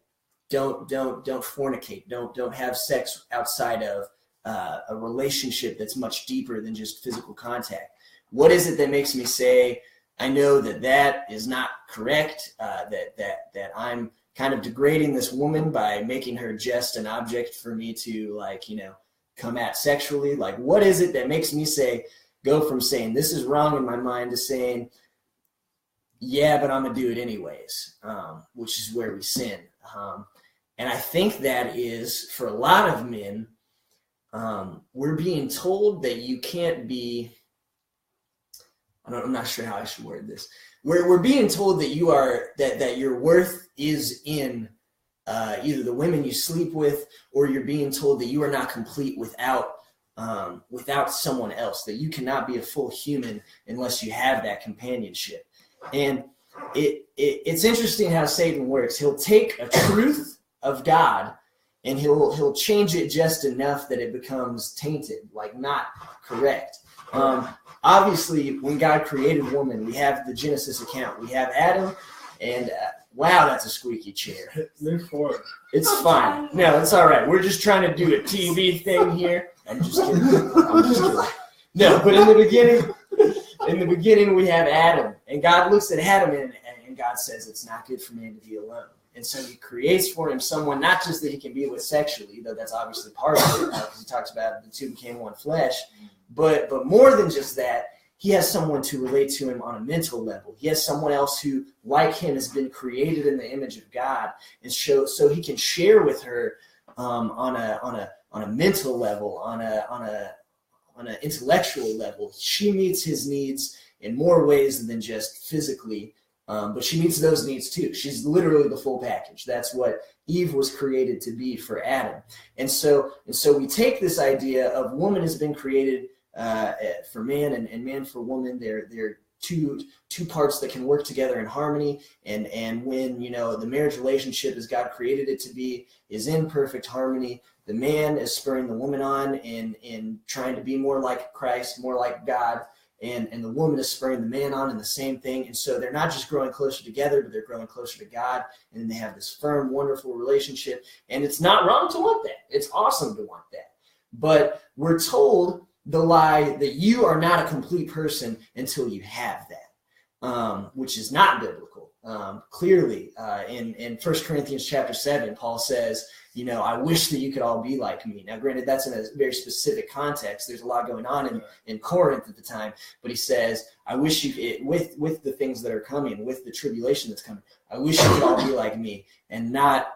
don't fornicate, don't have sex outside of a relationship that's much deeper than just physical contact. What is it that makes me say, I know that is not correct, that I'm kind of degrading this woman by making her just an object for me to, like, come at sexually? Like, what is it that makes me go from saying this is wrong in my mind to saying, yeah, but I'm going to do it anyways, which is where we sin. And I think that is, for a lot of men, we're being told that you can't be, I'm not sure how I should word this. We're being told that you are, that your worth is in either the women you sleep with, or you're being told that you are not complete without someone else, that you cannot be a full human unless you have that companionship. And it's interesting how Satan works. He'll take a truth of God and he'll change it just enough that it becomes tainted, like not correct. Obviously, when God created woman, we have the Genesis account. We have Adam, and wow, that's a squeaky chair. Move forward. It's fine. No, it's all right. We're just trying to do a TV thing here. I'm just kidding. No, but in the beginning, we have Adam, and God looks at Adam, and God says it's not good for man to be alone. And so he creates for him someone, not just that he can be with sexually, though that's obviously part of it, because he talks about the two became one flesh. But more than just that, he has someone to relate to him on a mental level. He has someone else who, like him, has been created in the image of God, and so he can share with her on a mental level, on an intellectual level. She meets his needs in more ways than just physically, but she meets those needs too. She's literally the full package. That's what Eve was created to be for Adam. And so we take this idea of woman has been created for man and man for woman. They're two parts that can work together in harmony. And when the marriage relationship as God created it to be is in perfect harmony, the man is spurring the woman on in trying to be more like Christ, more like God. And the woman is spurring the man on in the same thing. And so they're not just growing closer together, but they're growing closer to God. And then they have this firm, wonderful relationship. And it's not wrong to want that. It's awesome to want that. But we're told the lie that you are not a complete person until you have that, which is not biblical. Clearly, in 1 Corinthians chapter 7, Paul says, I wish that you could all be like me. Now, granted, that's in a very specific context. There's a lot going on in Corinth at the time. But he says, I wish with the things that are coming, with the tribulation that's coming, I wish you could all be like me and not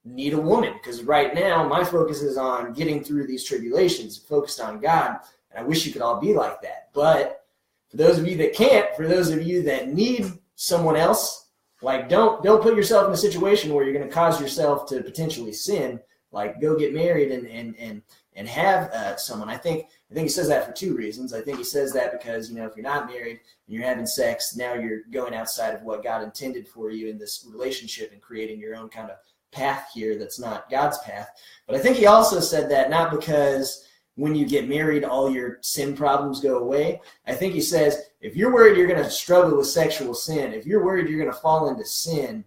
need a woman. Because right now, my focus is on getting through these tribulations, focused on God. And I wish you could all be like that. But for those of you that can't, for those of you that need someone else, like, don't put yourself in a situation where you're going to cause yourself to potentially sin. Like, go get married and have someone. I think he says that for two reasons. I think he says that because, if you're not married and you're having sex, now you're going outside of what God intended for you in this relationship and creating your own kind of path here that's not God's path. But I think he also said that not because when you get married, all your sin problems go away. I think he says, if you're worried you're going to struggle with sexual sin, if you're worried you're going to fall into sin,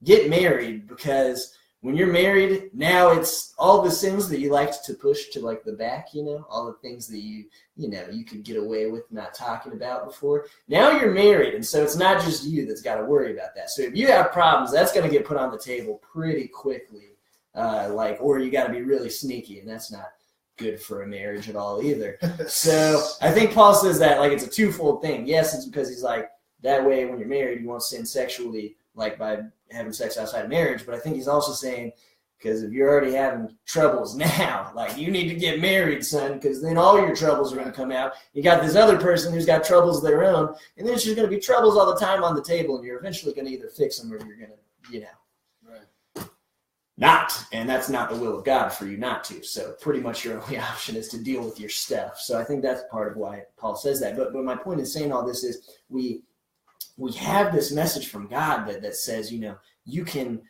get married, because when you're married, now it's all the sins that you liked to push to like the back, all the things that you could get away with not talking about before. Now you're married, and so it's not just you that's got to worry about that. So if you have problems, that's going to get put on the table pretty quickly, or you got to be really sneaky, and that's not good for a marriage at all either. So I think Paul says that like it's a twofold thing. Yes, it's because he's like, that way when you're married, you won't sin sexually, like by having sex outside of marriage. But I think he's also saying, because if you're already having troubles now, like, you need to get married, son, because then all your troubles are going to come out. You got this other person who's got troubles of their own, and then it's just going to be troubles all the time on the table, and you're eventually going to either fix them or you're going to, Right. not, and that's not the will of God for you not to. So pretty much your only option is to deal with your stuff. So I think that's part of why Paul says that. But my point in saying all this is we have this message from God that says, you can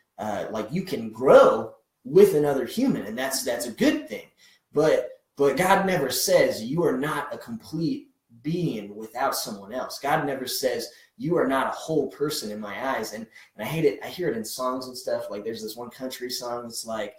you can grow with another human, and that's a good thing. But God never says you are not a complete being without someone else. God never says you are not a whole person in my eyes. And I hate it. I hear it in songs and stuff. Like there's this one country song that's like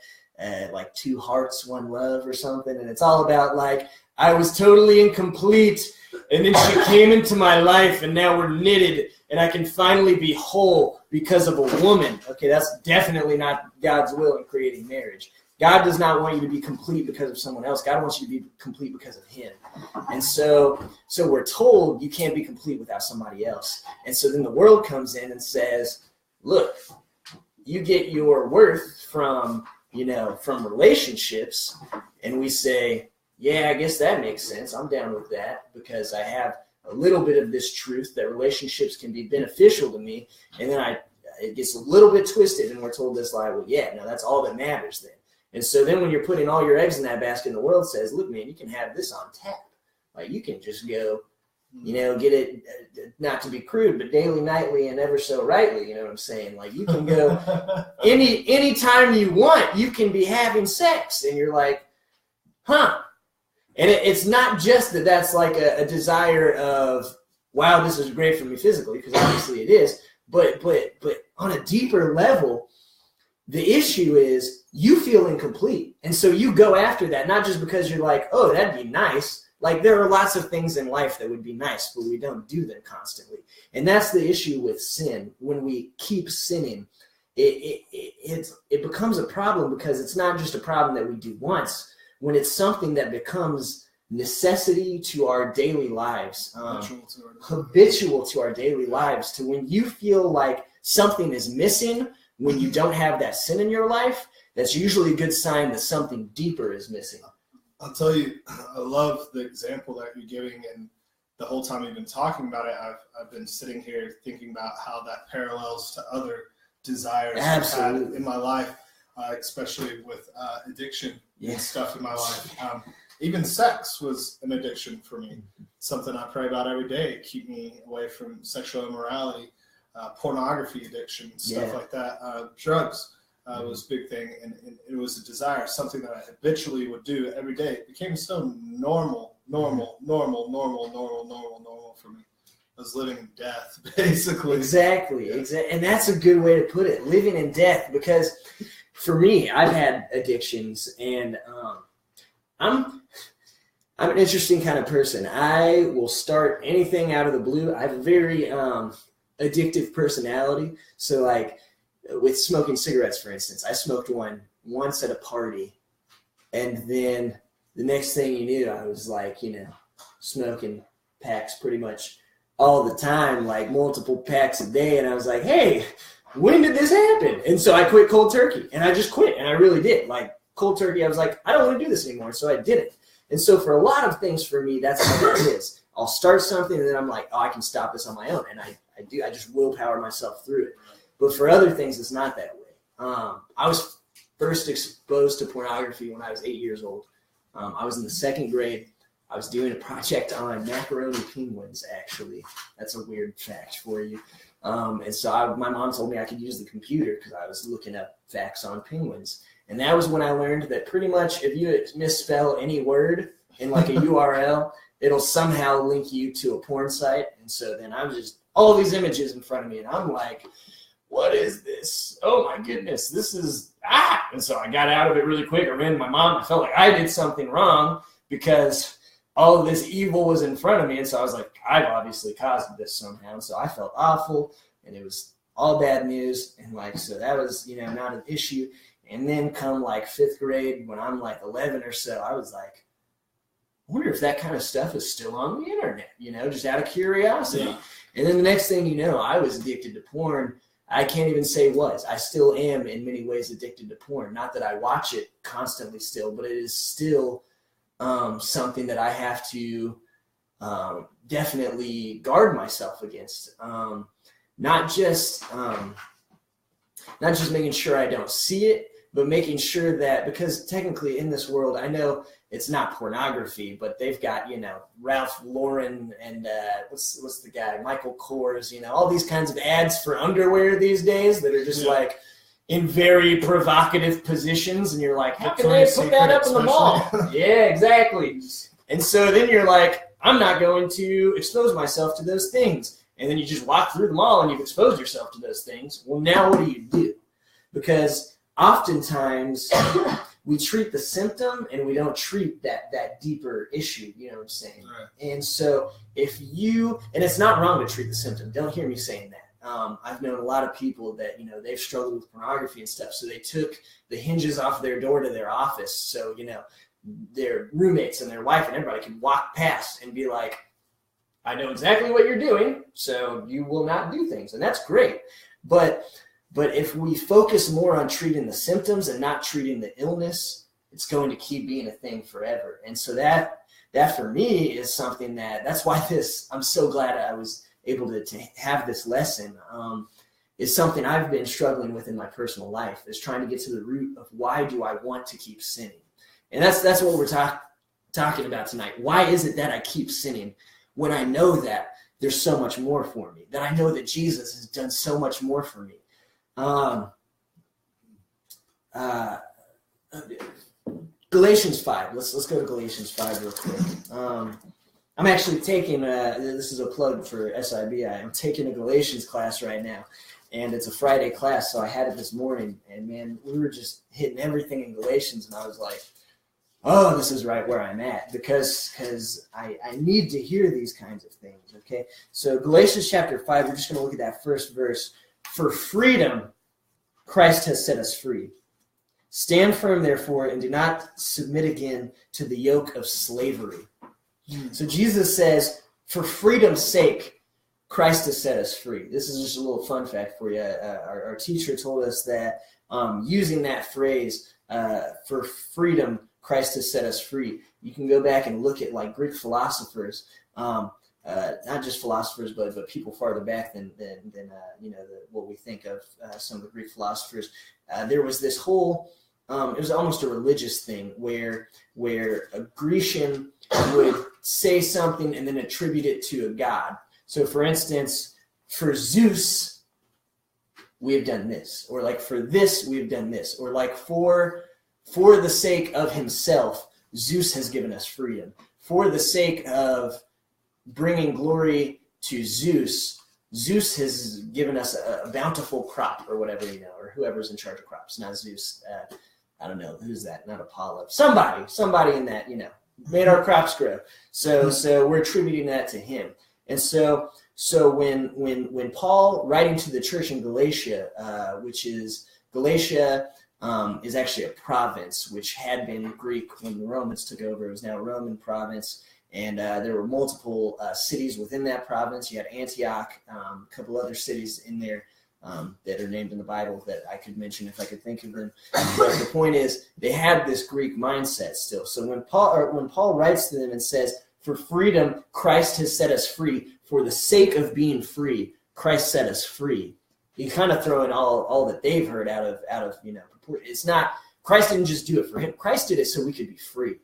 Two Hearts, One Love or something. And it's all about like, I was totally incomplete. And then she came into my life and now we're knitted and I can finally be whole because of a woman. Okay, that's definitely not God's will in creating marriage. God does not want you to be complete because of someone else. God wants you to be complete because of him. And so we're told you can't be complete without somebody else. And so then the world comes in and says, look, you get your worth from relationships. And we say, yeah, I guess that makes sense. I'm down with that because I have a little bit of this truth that relationships can be beneficial to me. And then it gets a little bit twisted and we're told this lie, well, yeah, no, that's all that matters then. And so then when you're putting all your eggs in that basket, the world says, look, man, you can have this on tap. Like you can just go, get it, not to be crude, but daily, nightly, and ever so rightly. You know what I'm saying? Like you can go any time you want, you can be having sex. And you're like, huh. And it's not just that's like a desire of, wow, this is great for me physically, because obviously it is. But on a deeper level, the issue is you feel incomplete. And so you go after that, not just because you're like, oh, that'd be nice. Like there are lots of things in life that would be nice, but we don't do them constantly. And that's the issue with sin. When we keep sinning, it becomes a problem because it's not just a problem that we do once. When it's something that becomes necessity to our daily lives, habitual to our daily lives, to when you feel like something is missing, when you don't have that sin in your life, that's usually a good sign that something deeper is missing. I'll tell you, I love the example that you're giving, and the whole time you've been talking about it, I've been sitting here thinking about how that parallels to other desires I've had in my life, especially with addiction and stuff in my life. Even sex was an addiction for me, something I pray about every day, keep me away from sexual immorality. Pornography addiction, stuff like that. Drugs was a big thing, and it was a desire, something that I habitually would do every day. It became so normal for me. I was living in death, basically. Exactly. And that's a good way to put it, living in death, because for me, I've had addictions, and I'm an interesting kind of person. I will start anything out of the blue. I have a very addictive personality. So like with smoking cigarettes, for instance, I smoked one once at a party, and then the next thing you knew, I was like, smoking packs pretty much all the time, like multiple packs a day. And I was like, hey, when did this happen? And so I quit cold turkey, and I just quit. And I really did. Like cold turkey, I was like, I don't want to do this anymore. So I did it. And so for a lot of things for me, that's how it is. I'll start something and then I'm like, oh, I can stop this on my own. And I just willpower myself through it. But for other things, it's not that way. I was first exposed to pornography when I was 8 years old. I was in the second grade. I was doing a project on macaroni penguins, actually. That's a weird fact for you. And so my mom told me I could use the computer because I was looking up facts on penguins. And that was when I learned that pretty much if you misspell any word in like a URL, it'll somehow link you to a porn site. And so then I'm just all these images in front of me, and I'm like, what is this? Oh my goodness, this is And so I got out of it really quick. I ran to my mom. I felt like I did something wrong because all of this evil was in front of me. And so I was like, I've obviously caused this somehow. And so I felt awful, and it was all bad news. And like, so that was, not an issue. And then come like fifth grade, when I'm like 11 or so, I was like, I wonder if that kind of stuff is still on the internet, just out of curiosity. Yeah. And then the next thing you know, I was addicted to porn. I can't even say was. I still am in many ways addicted to porn. Not that I watch it constantly still, but it is still something that I have to definitely guard myself against. Not just making sure I don't see it, making sure that, because technically in this world, I know it's not pornography, but they've got, Ralph Lauren and what's the guy, Michael Kors, all these kinds of ads for underwear these days that are just like in very provocative positions, and you're like, how can they put that up in the mall? Yeah, exactly. And so then you're like, I'm not going to expose myself to those things. And then you just walk through the mall and you've exposed yourself to those things. Well, now what do? Because oftentimes we treat the symptom and we don't treat that deeper issue, you know what I'm saying? Right. And so and it's not wrong to treat the symptom. Don't hear me saying that. I've known a lot of people that, they've struggled with pornography and stuff. So they took the hinges off their door to their office. So, their roommates and their wife and everybody can walk past and be like, I know exactly what you're doing, so you will not do things. And that's great. But if we focus more on treating the symptoms and not treating the illness, it's going to keep being a thing forever. And so that for me is something that's why I'm so glad I was able to have this lesson, is something I've been struggling with in my personal life, is trying to get to the root of why do I want to keep sinning? And that's what we're talking about tonight. Why is it that I keep sinning when I know that there's so much more for me, that I know that Jesus has done so much more for me? Galatians 5. Let's go to Galatians 5 real quick. I'm actually taking this is a plug for SIBI. I'm taking a Galatians class right now, and it's a Friday class, so I had it this morning, and man, we were just hitting everything in Galatians, and I was like, oh, this is right where I'm at, because I need to hear these kinds of things, okay? So Galatians chapter 5, we're just going to look at that first verse. For freedom, Christ has set us free. Stand firm, therefore, and do not submit again to the yoke of slavery. So Jesus says, for freedom's sake, Christ has set us free. This is just a little fun fact for you. Our teacher told us that using that phrase, for freedom, Christ has set us free. You can go back and look at like Greek philosophers, not just philosophers, but people farther back than what we think of some of the Greek philosophers. There was this whole, it was almost a religious thing where a Grecian would say something and then attribute it to a god. So, for instance, for Zeus, we have done this, or like for this, we have done this, or like for the sake of himself, Zeus has given us freedom. For the sake of bringing glory to Zeus, Zeus has given us a bountiful crop, or whatever, or whoever's in charge of crops, not Zeus. I don't know, who's that? Not Apollo. Somebody in that, made our crops grow. So we're attributing that to him. And so when Paul, writing to the church in Galatia, which is Galatia is actually a province, which had been Greek when the Romans took over. It was now a Roman province, and there were multiple cities within that province. You had Antioch, a couple other cities in there that are named in the Bible that I could mention if I could think of them. But the point is, they had this Greek mindset still. So when Paul writes to them and says, for freedom, Christ has set us free. For the sake of being free, Christ set us free. You kind of throw in all that they've heard out of it's not, Christ didn't just do it for him. Christ did it so we could be free.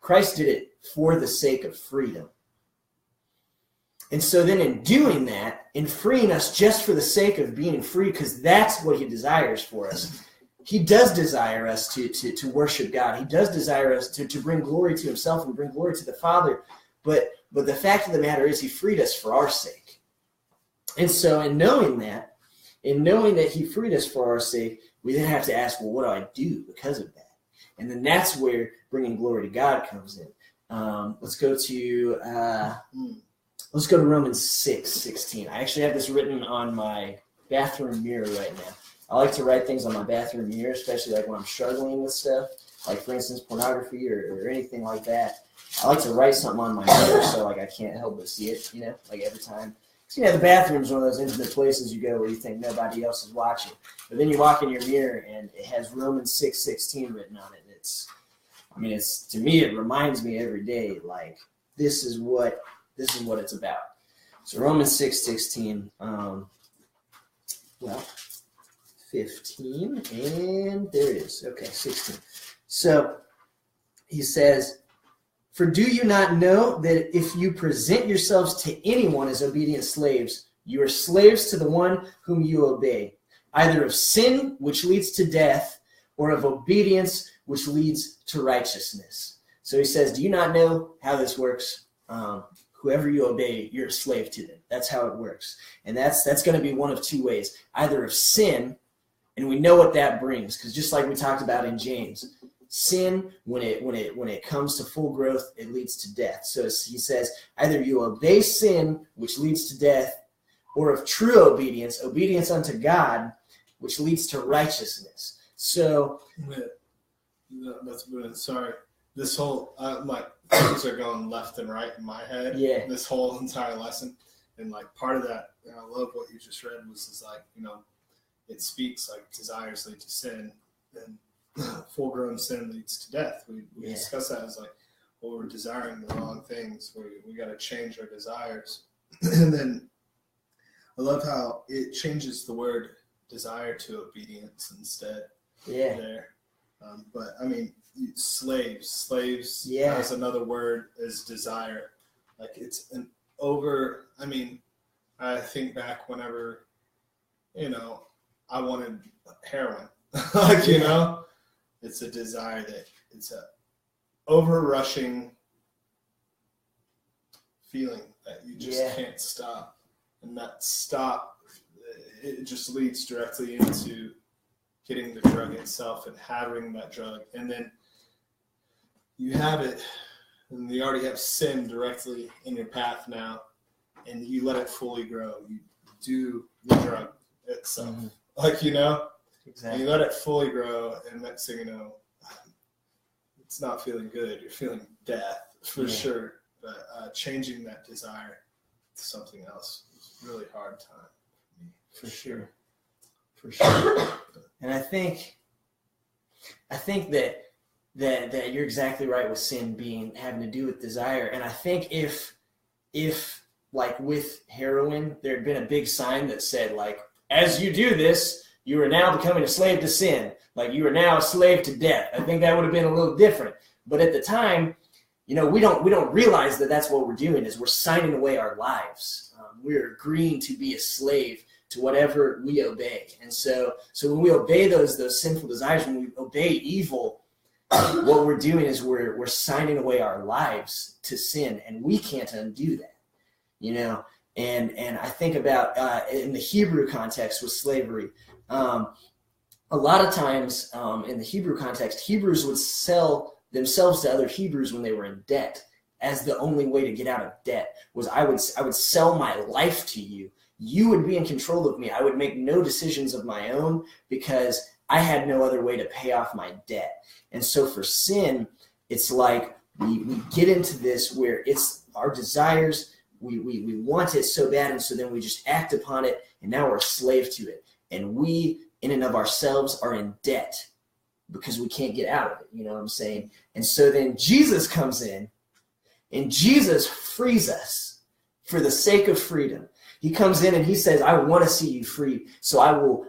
Christ did it for the sake of freedom. And so then in doing that, in freeing us just for the sake of being free, because that's what he desires for us. He does desire us to worship God. He does desire us to bring glory to himself and bring glory to the Father. But the fact of the matter is, he freed us for our sake. And so in knowing that he freed us for our sake, we then have to ask, well, what do I do because of that? And then that's where bringing glory to God comes in. Let's go to Romans 6:16. I actually have this written on my bathroom mirror right now. I like to write things on my bathroom mirror, especially like when I'm struggling with stuff, like for instance pornography or anything like that. I like to write something on my mirror so like I can't help but see it, like every time. So, the bathroom's one of those intimate places you go where you think nobody else is watching. But then you walk in your mirror and it has Romans 6:16 written on it. It's to me, it reminds me every day, like this is what it's about. So Romans 6:16. 15, and there it is. Okay, 16. So he says, "For do you not know that if you present yourselves to anyone as obedient slaves, you are slaves to the one whom you obey, either of sin, which leads to death, or of obedience, which leads to righteousness." So he says, do you not know how this works? Whoever you obey, you're a slave to them. That's how it works. And that's going to be one of two ways, either of sin, and we know what that brings, because just like we talked about in James, sin, when it comes to full growth, it leads to death. So he says, either you obey sin, which leads to death, or of true obedience, obedience unto God, which leads to righteousness. So, that's good. Sorry. This whole, my things are going left and right in my head. Yeah. This whole entire lesson. And like part of that, and I love what you just read, is like, it speaks like desires lead to sin, and full grown sin leads to death. We discuss that as like, well, we're desiring the wrong things. We got to change our desires. And then I love how it changes the word desire to obedience instead. Yeah. There. But I mean, slaves Yeah. as another word is desire. Like it's an over, I mean, I think back whenever, I wanted heroin. Like, it's a desire that it's a over-rushing feeling that you just can't stop. And that stop, it just leads directly into getting the drug itself and having that drug. And then you have it, and you already have sin directly in your path now, and you let it fully grow. You do the drug itself. Mm-hmm. Like, Exactly. you let it fully grow, and next thing you know, it's not feeling good. You're feeling death for sure. But changing that desire to something else is a really hard time for me. For sure. And I think that you're exactly right with sin having to do with desire. And I think if like with heroin, there had been a big sign that said, like, as you do this, you are now becoming a slave to sin. Like, you are now a slave to death. I think that would have been a little different. But at the time, we don't realize that that's what we're doing, is we're signing away our lives. We're agreeing to be a slave to whatever we obey. And so when we obey those sinful desires, when we obey evil, what we're doing is we're signing away our lives to sin, and we can't undo that. And I think about in the Hebrew context with slavery, a lot of times in the Hebrew context, Hebrews would sell themselves to other Hebrews when they were in debt, as the only way to get out of debt was I would sell my life to you. You would be in control of me. I would make no decisions of my own because I had no other way to pay off my debt. And so for sin, it's like we get into this where it's our desires, we want it so bad, and so then we just act upon it, and now we're a slave to it. And we, in and of ourselves, are in debt because we can't get out of it, you know what I'm saying? And so then Jesus comes in, and Jesus frees us for the sake of freedom. He comes in and he says, I want to see you free, so I will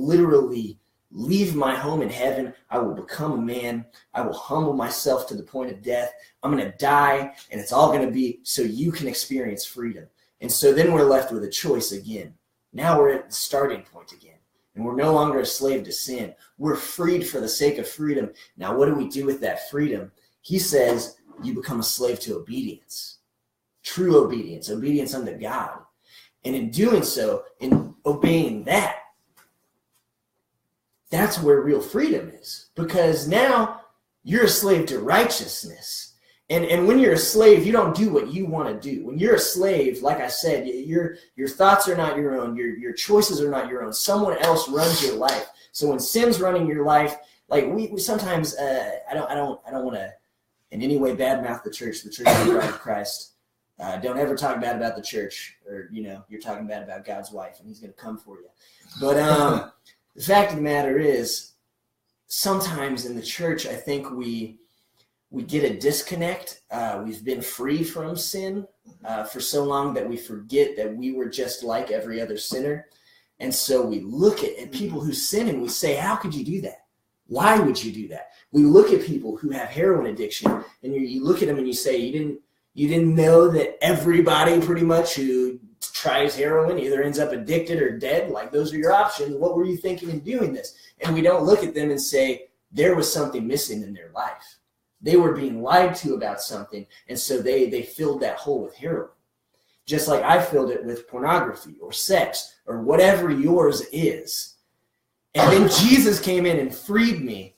literally leave my home in heaven. I will become a man. I will humble myself to the point of death. I'm going to die, and it's all going to be so you can experience freedom. And so then we're left with a choice again. Now we're at the starting point again, and we're no longer a slave to sin. We're freed for the sake of freedom. Now, what do we do with that freedom? He says you become a slave to obedience, true obedience, obedience unto God. And in doing so, in obeying that, that's where real freedom is, because now you're a slave to righteousness. And when you're a slave, you don't do what you want to do. When you're a slave, like I said, your thoughts are not your own. Your choices are not your own. Someone else runs your life. So when sin's running your life, like we sometimes, I don't want to in any way badmouth the church. The church is the bride of Christ. Don't ever talk bad about the church, or you're talking bad about God's wife, and He's going to come for you. But the fact of the matter is, sometimes in the church, I think we get a disconnect. We've been free from sin for so long that we forget that we were just like every other sinner. And so we look at people who sin and we say, how could you do that? Why would you do that? We look at people who have heroin addiction and you look at them and you say, you didn't know that everybody pretty much who tries heroin either ends up addicted or dead? Like, those are your options. What were you thinking in doing this? And we don't look at them and say, there was something missing in their life. They were being lied to about something, and so they filled that hole with heroin. Just like I filled it with pornography or sex or whatever yours is. And then Jesus came in and freed me.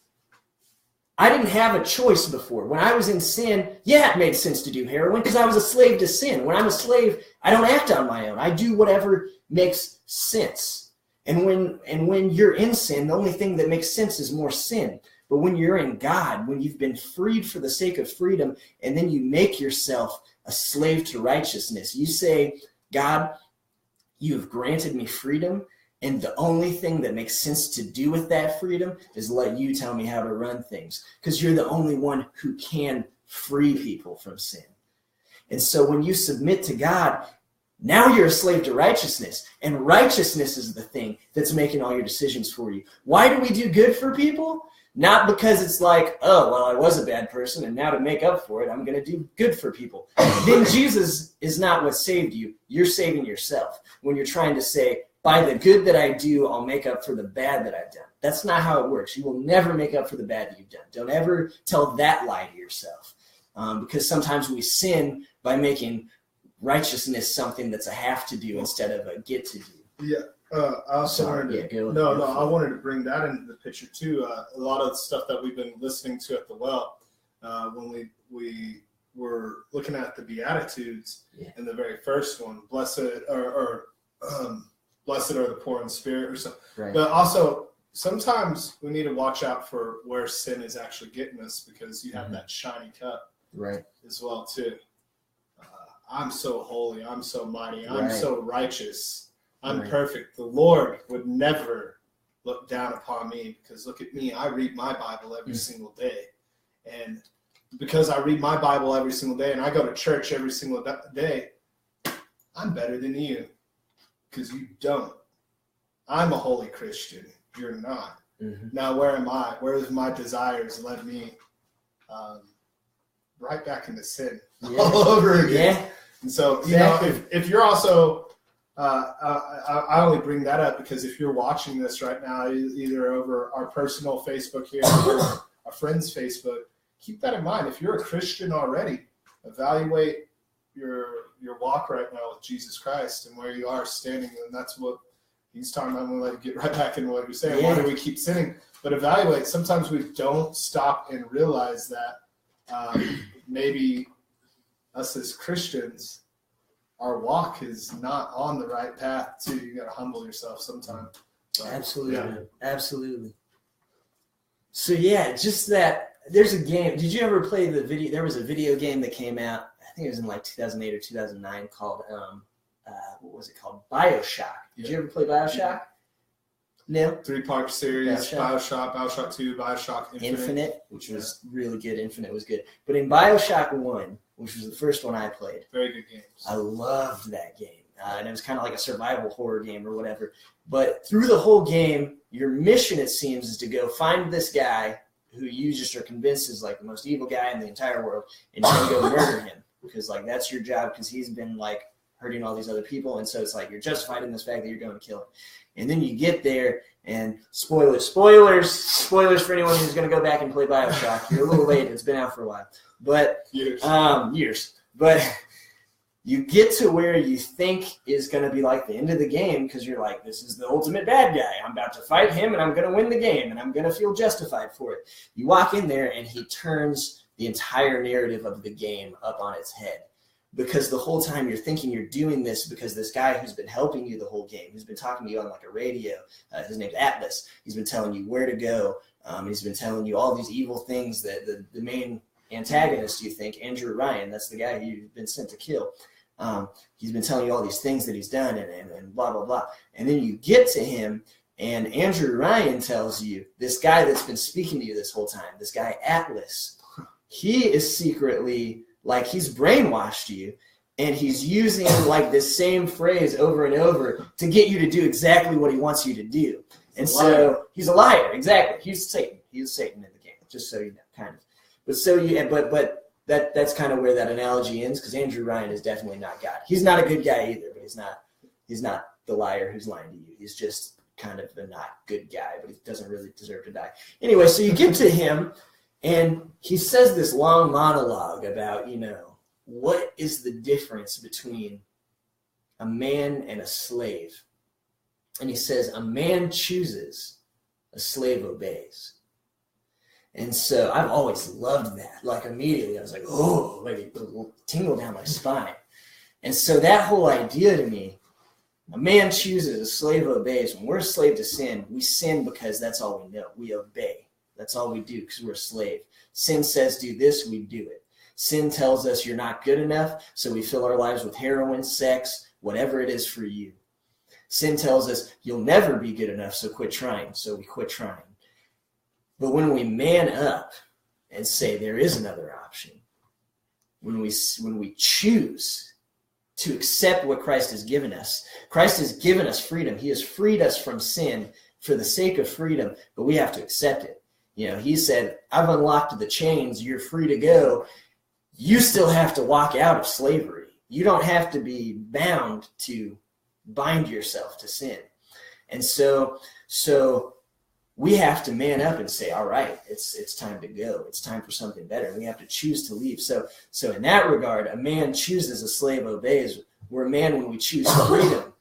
I didn't have a choice before. When I was in sin, yeah, it made sense to do heroin because I was a slave to sin. When I'm a slave, I don't act on my own. I do whatever makes sense. And when you're in sin, the only thing that makes sense is more sin. But when you're in God, when you've been freed for the sake of freedom, and then you make yourself a slave to righteousness, you say, God, you have granted me freedom, and the only thing that makes sense to do with that freedom is let you tell me how to run things, because you're the only one who can free people from sin. And so when you submit to God, now you're a slave to righteousness, and righteousness is the thing that's making all your decisions for you. Why do we do good for people? Not because it's like, oh, well, I was a bad person, and now to make up for it, I'm going to do good for people. Then Jesus is not what saved you. You're saving yourself when you're trying to say, by the good that I do, I'll make up for the bad that I've done. That's not how it works. You will never make up for the bad that you've done. Don't ever tell that lie to yourself, because sometimes we sin by making righteousness something that's a have to do instead of a get to do. Yeah. I wanted to bring that into the picture too. A lot of the stuff that we've been listening to at the Well, when we were looking at the Beatitudes, in the very first one, blessed are the poor in spirit, or something. Right. But also, sometimes we need to watch out for where sin is actually getting us, because you have that shiny cup, right, as well too. I'm so holy. I'm so mighty. I'm so righteous. I'm perfect. The Lord would never look down upon me, because look at me. I read my Bible every single day. And because I read my Bible every single day and I go to church every single day, I'm better than you, because you don't. I'm a holy Christian. You're not. Mm-hmm. Now, where am I? Where has my desires led me? Right back into sin all over again. Yeah. And so, you know, if you're also... I only bring that up because if you're watching this right now, either over our personal Facebook here or our friend's Facebook, keep that in mind. If you're a Christian already, evaluate your walk right now with Jesus Christ and where you are standing. And that's what he's talking about. I'm going to let you get right back into what he was saying. Why do we keep sinning? But evaluate. Sometimes we don't stop and realize that maybe us as Christians, our walk is not on the right path too. You got to humble yourself sometime. But, Absolutely. So just that there's a game. Did you ever play the video? There was a video game that came out, I think it was in like 2008 or 2009, called what was it called? BioShock. Did you ever play BioShock? No. 3-part series, BioShock 2, BioShock Infinite, which was really good. Infinite was good. But in BioShock 1, which was the first one I played. Very good games. I loved that game. And it was kind of like a survival horror game or whatever. But through the whole game, your mission, it seems, is to go find this guy who you just are convinced is like the most evil guy in the entire world, and you're going to go murder him. Because like that's your job, because he's been like hurting all these other people. And so it's like you're justified in this fact that you're going to kill him. And then you get there, and spoilers for anyone who's going to go back and play BioShock. You're a little late. It's been out for a while. But years. But you get to where you think is going to be like the end of the game, because you're like, this is the ultimate bad guy. I'm about to fight him, and I'm going to win the game, and I'm going to feel justified for it. You walk in there, and he turns the entire narrative of the game up on its head. Because the whole time you're thinking you're doing this because this guy who's been helping you the whole game, who's been talking to you on like a radio, his name's Atlas, he's been telling you where to go. He's been telling you all these evil things that the main antagonist, you think, Andrew Ryan, that's the guy you've been sent to kill. He's been telling you all these things that he's done and blah, blah, blah. And then you get to him, and Andrew Ryan tells you, this guy that's been speaking to you this whole time, this guy Atlas, he is secretly... like he's brainwashed you, And he's using like this same phrase over and over to get you to do exactly what he wants you to do. And so he's a liar, exactly. He's Satan. He's Satan in the game, just so you know, kind of. But that's kind of where that analogy ends, because Andrew Ryan is definitely not God. He's not a good guy either, but he's not the liar who's lying to you. He's just kind of a not good guy, but he doesn't really deserve to die. Anyway, so you get to him, and he says this long monologue about, what is the difference between a man and a slave? And he says, a man chooses, a slave obeys. And so I've always loved that. Like immediately I was like, oh, like it tingled down my spine. And so that whole idea to me, a man chooses, a slave obeys. When we're a slave to sin, we sin because that's all we know. We obey. That's all we do because we're a slave. Sin says do this, we do it. Sin tells us you're not good enough, so we fill our lives with heroin, sex, whatever it is for you. Sin tells us you'll never be good enough, so quit trying, so we quit trying. But when we man up and say there is another option, when we choose to accept what Christ has given us, Christ has given us freedom. He has freed us from sin for the sake of freedom, but we have to accept it. He said, I've unlocked the chains, you're free to go. You still have to walk out of slavery. You don't have to be bound to bind yourself to sin. And so we have to man up and say, all right, it's time to go. It's time for something better. We have to choose to leave. So in that regard, a man chooses, a slave obeys. We're a man when we choose freedom.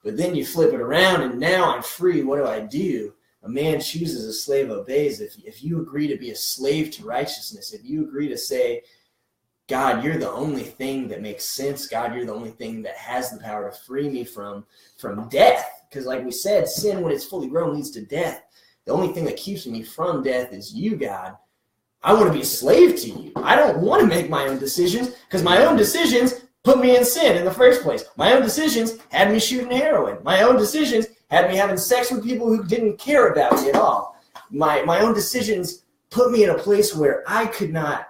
But then you flip it around, and now I'm free. What do? A man chooses, a slave obeys. If you agree to be a slave to righteousness, if you agree to say, God, you're the only thing that makes sense. God, you're the only thing that has the power to free me from death. Because like we said, sin, when it's fully grown, leads to death. The only thing that keeps me from death is you, God. I want to be a slave to you. I don't want to make my own decisions, because my own decisions put me in sin in the first place. My own decisions had me shooting heroin. My own decisions had me having sex with people who didn't care about me at all. My own decisions put me in a place where I could not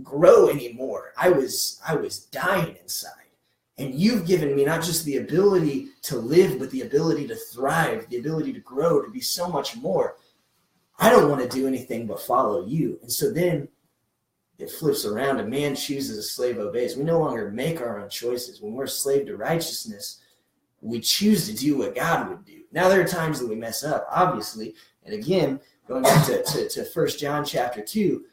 grow anymore. I was dying inside. And you've given me not just the ability to live, but the ability to thrive, the ability to grow, to be so much more. I don't want to do anything but follow you. And so then it flips around. A man chooses, a slave obeys. We no longer make our own choices. When we're a slave to righteousness, we choose to do what God would do. Now, there are times that we mess up, obviously. And again, going back to 1 John chapter 2,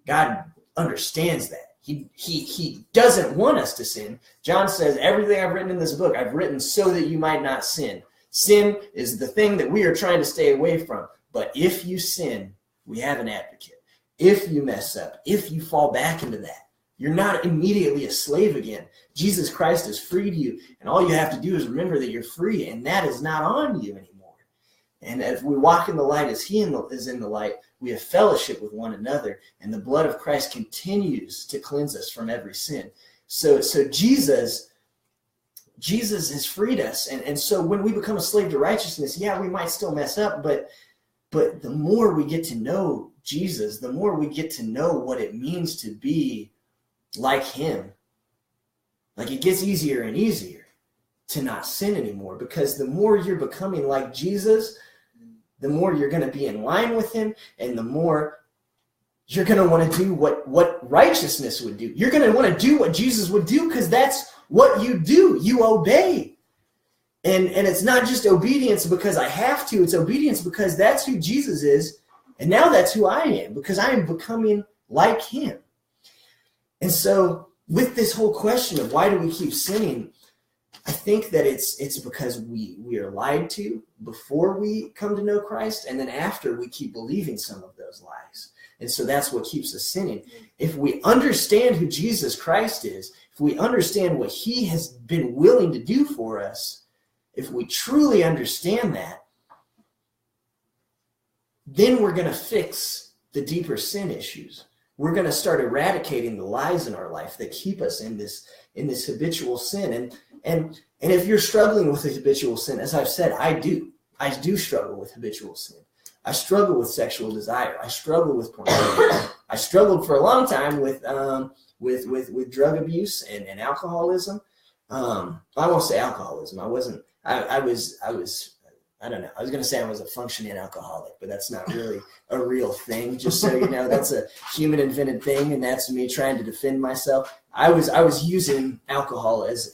God understands that. He doesn't want us to sin. John says, everything I've written in this book, I've written so that you might not sin. Sin is the thing that we are trying to stay away from. But if you sin, we have an advocate. If you mess up, if you fall back into that, you're not immediately a slave again. Jesus Christ has freed you, and all you have to do is remember that you're free, and that is not on you anymore. And if we walk in the light as he is in the light, we have fellowship with one another, and the blood of Christ continues to cleanse us from every sin. So Jesus has freed us. And so when we become a slave to righteousness, yeah, we might still mess up, but the more we get to know Jesus, the more we get to know what it means to be like him. Like, it gets easier and easier to not sin anymore, because the more you're becoming like Jesus, the more you're going to be in line with him, and the more you're going to want to do what righteousness would do. You're going to want to do what Jesus would do, because that's what you do. You obey. And it's not just obedience because I have to. It's obedience because that's who Jesus is, and now that's who I am, because I am becoming like him. And so with this whole question of why do we keep sinning, I think that it's because we are lied to before we come to know Christ, and then after we keep believing some of those lies. And so that's what keeps us sinning. If we understand who Jesus Christ is, if we understand what he has been willing to do for us, if we truly understand that, then we're going to fix the deeper sin issues. We're going to start eradicating the lies in our life that keep us in this habitual sin. And if you're struggling with a habitual sin, as I've said, I do struggle with habitual sin. I struggle with sexual desire. I struggle with pornography. I struggled for a long time with drug abuse and alcoholism. I won't say alcoholism. I was I don't know. I was going to say I was a functioning alcoholic, but that's not really a real thing. Just so you know, that's a human invented thing, and that's me trying to defend myself. I was using alcohol as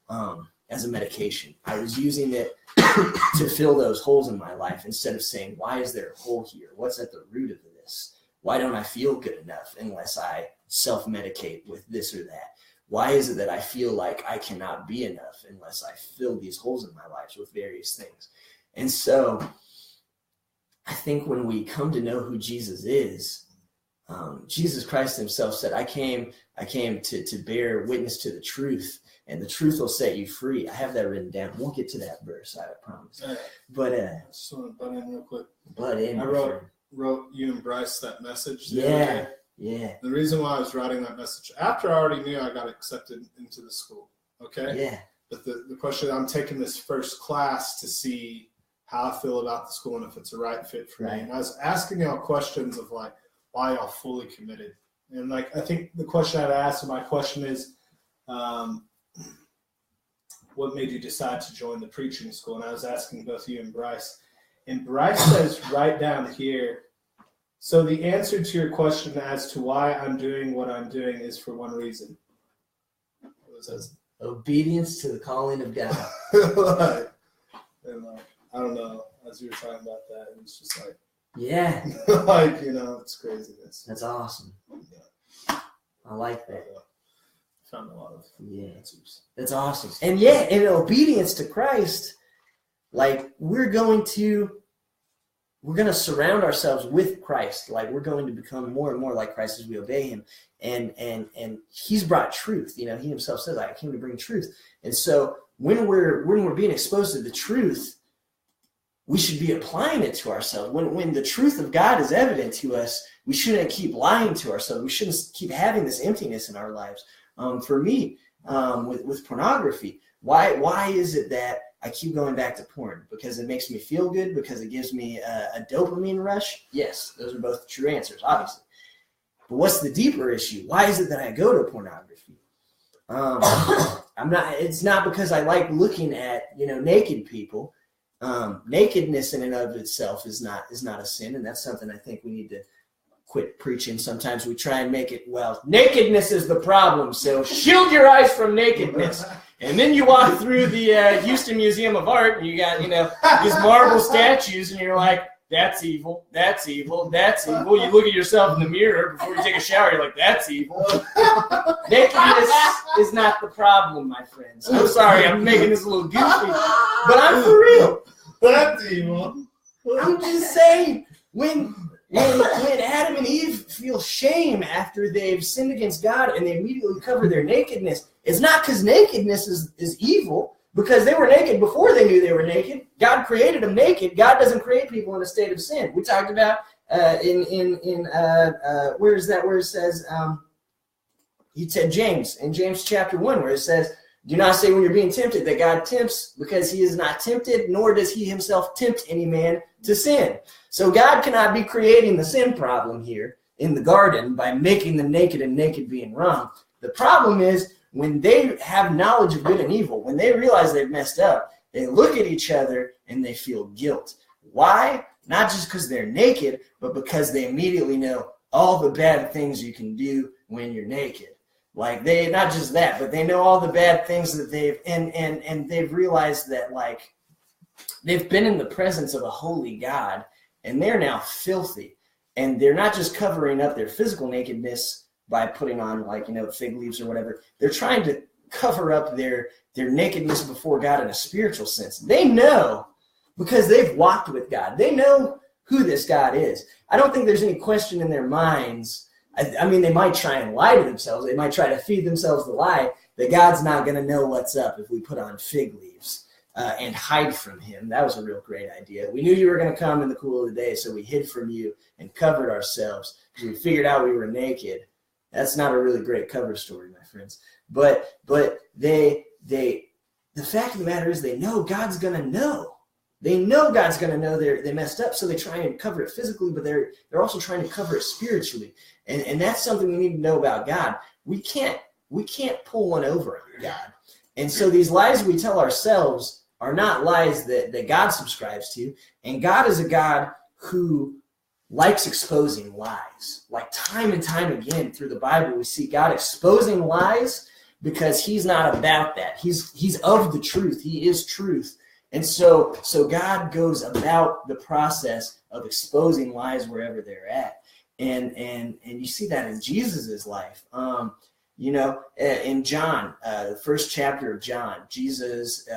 a medication. I was using it to fill those holes in my life instead of saying, why is there a hole here? What's at the root of this? Why don't I feel good enough unless I self-medicate with this or that? Why is it that I feel like I cannot be enough unless I fill these holes in my life with various things? And so I think when we come to know who Jesus is, Jesus Christ himself said, I came to bear witness to the truth, and the truth will set you free. I have that written down. We'll get to that verse, I promise. But I just want to butt in real quick. I wrote you and Bryce that message. Yeah. The reason why I was writing that message, after I already knew I got accepted into the school, okay? Yeah. But the question, I'm taking this first class to see how I feel about the school and if it's a right fit for me. And I was asking y'all questions of like, why y'all fully committed? And like, I think the question I'd ask, and my question is, what made you decide to join the preaching school? And I was asking both you and Bryce. And Bryce says right down here, so the answer to your question as to why I'm doing what I'm doing is for one reason. What was that? Obedience to the calling of God. And I don't know, as you were talking about that, it was just like, yeah. like, you know, it's craziness. That's awesome. Yeah. I like that. Found a lot of answers. That's awesome. And in obedience to Christ, like we're going to surround ourselves with Christ. Like we're going to become more and more like Christ as we obey him. And he's brought truth. You know, he himself says, I came to bring truth. And so when we're being exposed to the truth, we should be applying it to ourselves. When the truth of God is evident to us, we shouldn't keep lying to ourselves. We shouldn't keep having this emptiness in our lives. For me, with pornography, why is it that I keep going back to porn? Because it makes me feel good? Because it gives me a dopamine rush? Yes, those are both true answers, obviously. But what's the deeper issue? Why is it that I go to pornography? It's not because I like looking at, naked people. Nakedness in and of itself is not a sin, and that's something I think we need to quit preaching. Sometimes we try and make it, well, nakedness is the problem, so shield your eyes from nakedness. And then you walk through the Houston Museum of Art, and you got, these marble statues, and you're like, that's evil, that's evil, that's evil. You look at yourself in the mirror before you take a shower, you're like, that's evil. Nakedness is not the problem, my friends. I'm sorry, I'm making this a little goofy, but I'm for real. That's evil. I'm just saying, when Adam and Eve feel shame after they've sinned against God and they immediately cover their nakedness, it's not because nakedness is evil, because they were naked before they knew they were naked. God created them naked. God doesn't create people in a state of sin. We talked about where is that where it says, he said James, in James chapter 1, where it says, do not say when you're being tempted that God tempts, because he is not tempted, nor does he himself tempt any man to sin. So God cannot be creating the sin problem here in the garden by making them naked and naked being wrong. The problem is when they have knowledge of good and evil, when they realize they've messed up, they look at each other and they feel guilt. Why? Not just because they're naked, but because they immediately know all the bad things you can do when you're naked. Like they, not just that, but they know all the bad things that they've, and they've realized that like they've been in the presence of a holy God and they're now filthy, and they're not just covering up their physical nakedness by putting on like, fig leaves or whatever. They're trying to cover up their nakedness before God in a spiritual sense. They know because they've walked with God. They know who this God is. I don't think there's any question in their minds. I mean, they might try and lie to themselves. They might try to feed themselves the lie that God's not going to know what's up if we put on fig leaves and hide from him. That was a real great idea. We knew you were going to come in the cool of the day, so we hid from you and covered ourselves because we figured out we were naked. That's not a really great cover story, my friends. But the fact of the matter is they know God's going to know. They know God's going to know they messed up, so they try and cover it physically, but they're also trying to cover it spiritually. And that's something we need to know about God. We can't pull one over on God. And so these lies we tell ourselves are not lies that God subscribes to. And God is a God who likes exposing lies. Like time and time again through the Bible, we see God exposing lies because he's not about that. He's of the truth. He is truth. And so God goes about the process of exposing lies wherever they're at. And you see that in Jesus's life. In John, the first chapter of John, Jesus,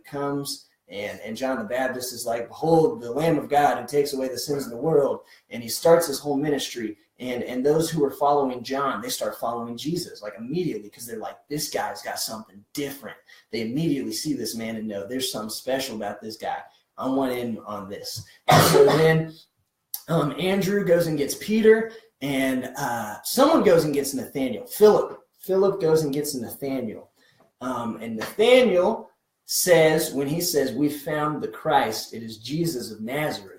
comes and John the Baptist is like, behold, the Lamb of God who takes away the sins of the world. And he starts his whole ministry. And those who are following John, they start following Jesus like immediately because they're like, this guy's got something different. They immediately see this man and know there's something special about this guy. I want in on this. And so then Andrew goes and gets Peter, and someone goes and gets Nathaniel. Philip goes and gets Nathaniel. And Nathaniel says, when he says, we found the Christ, it is Jesus of Nazareth.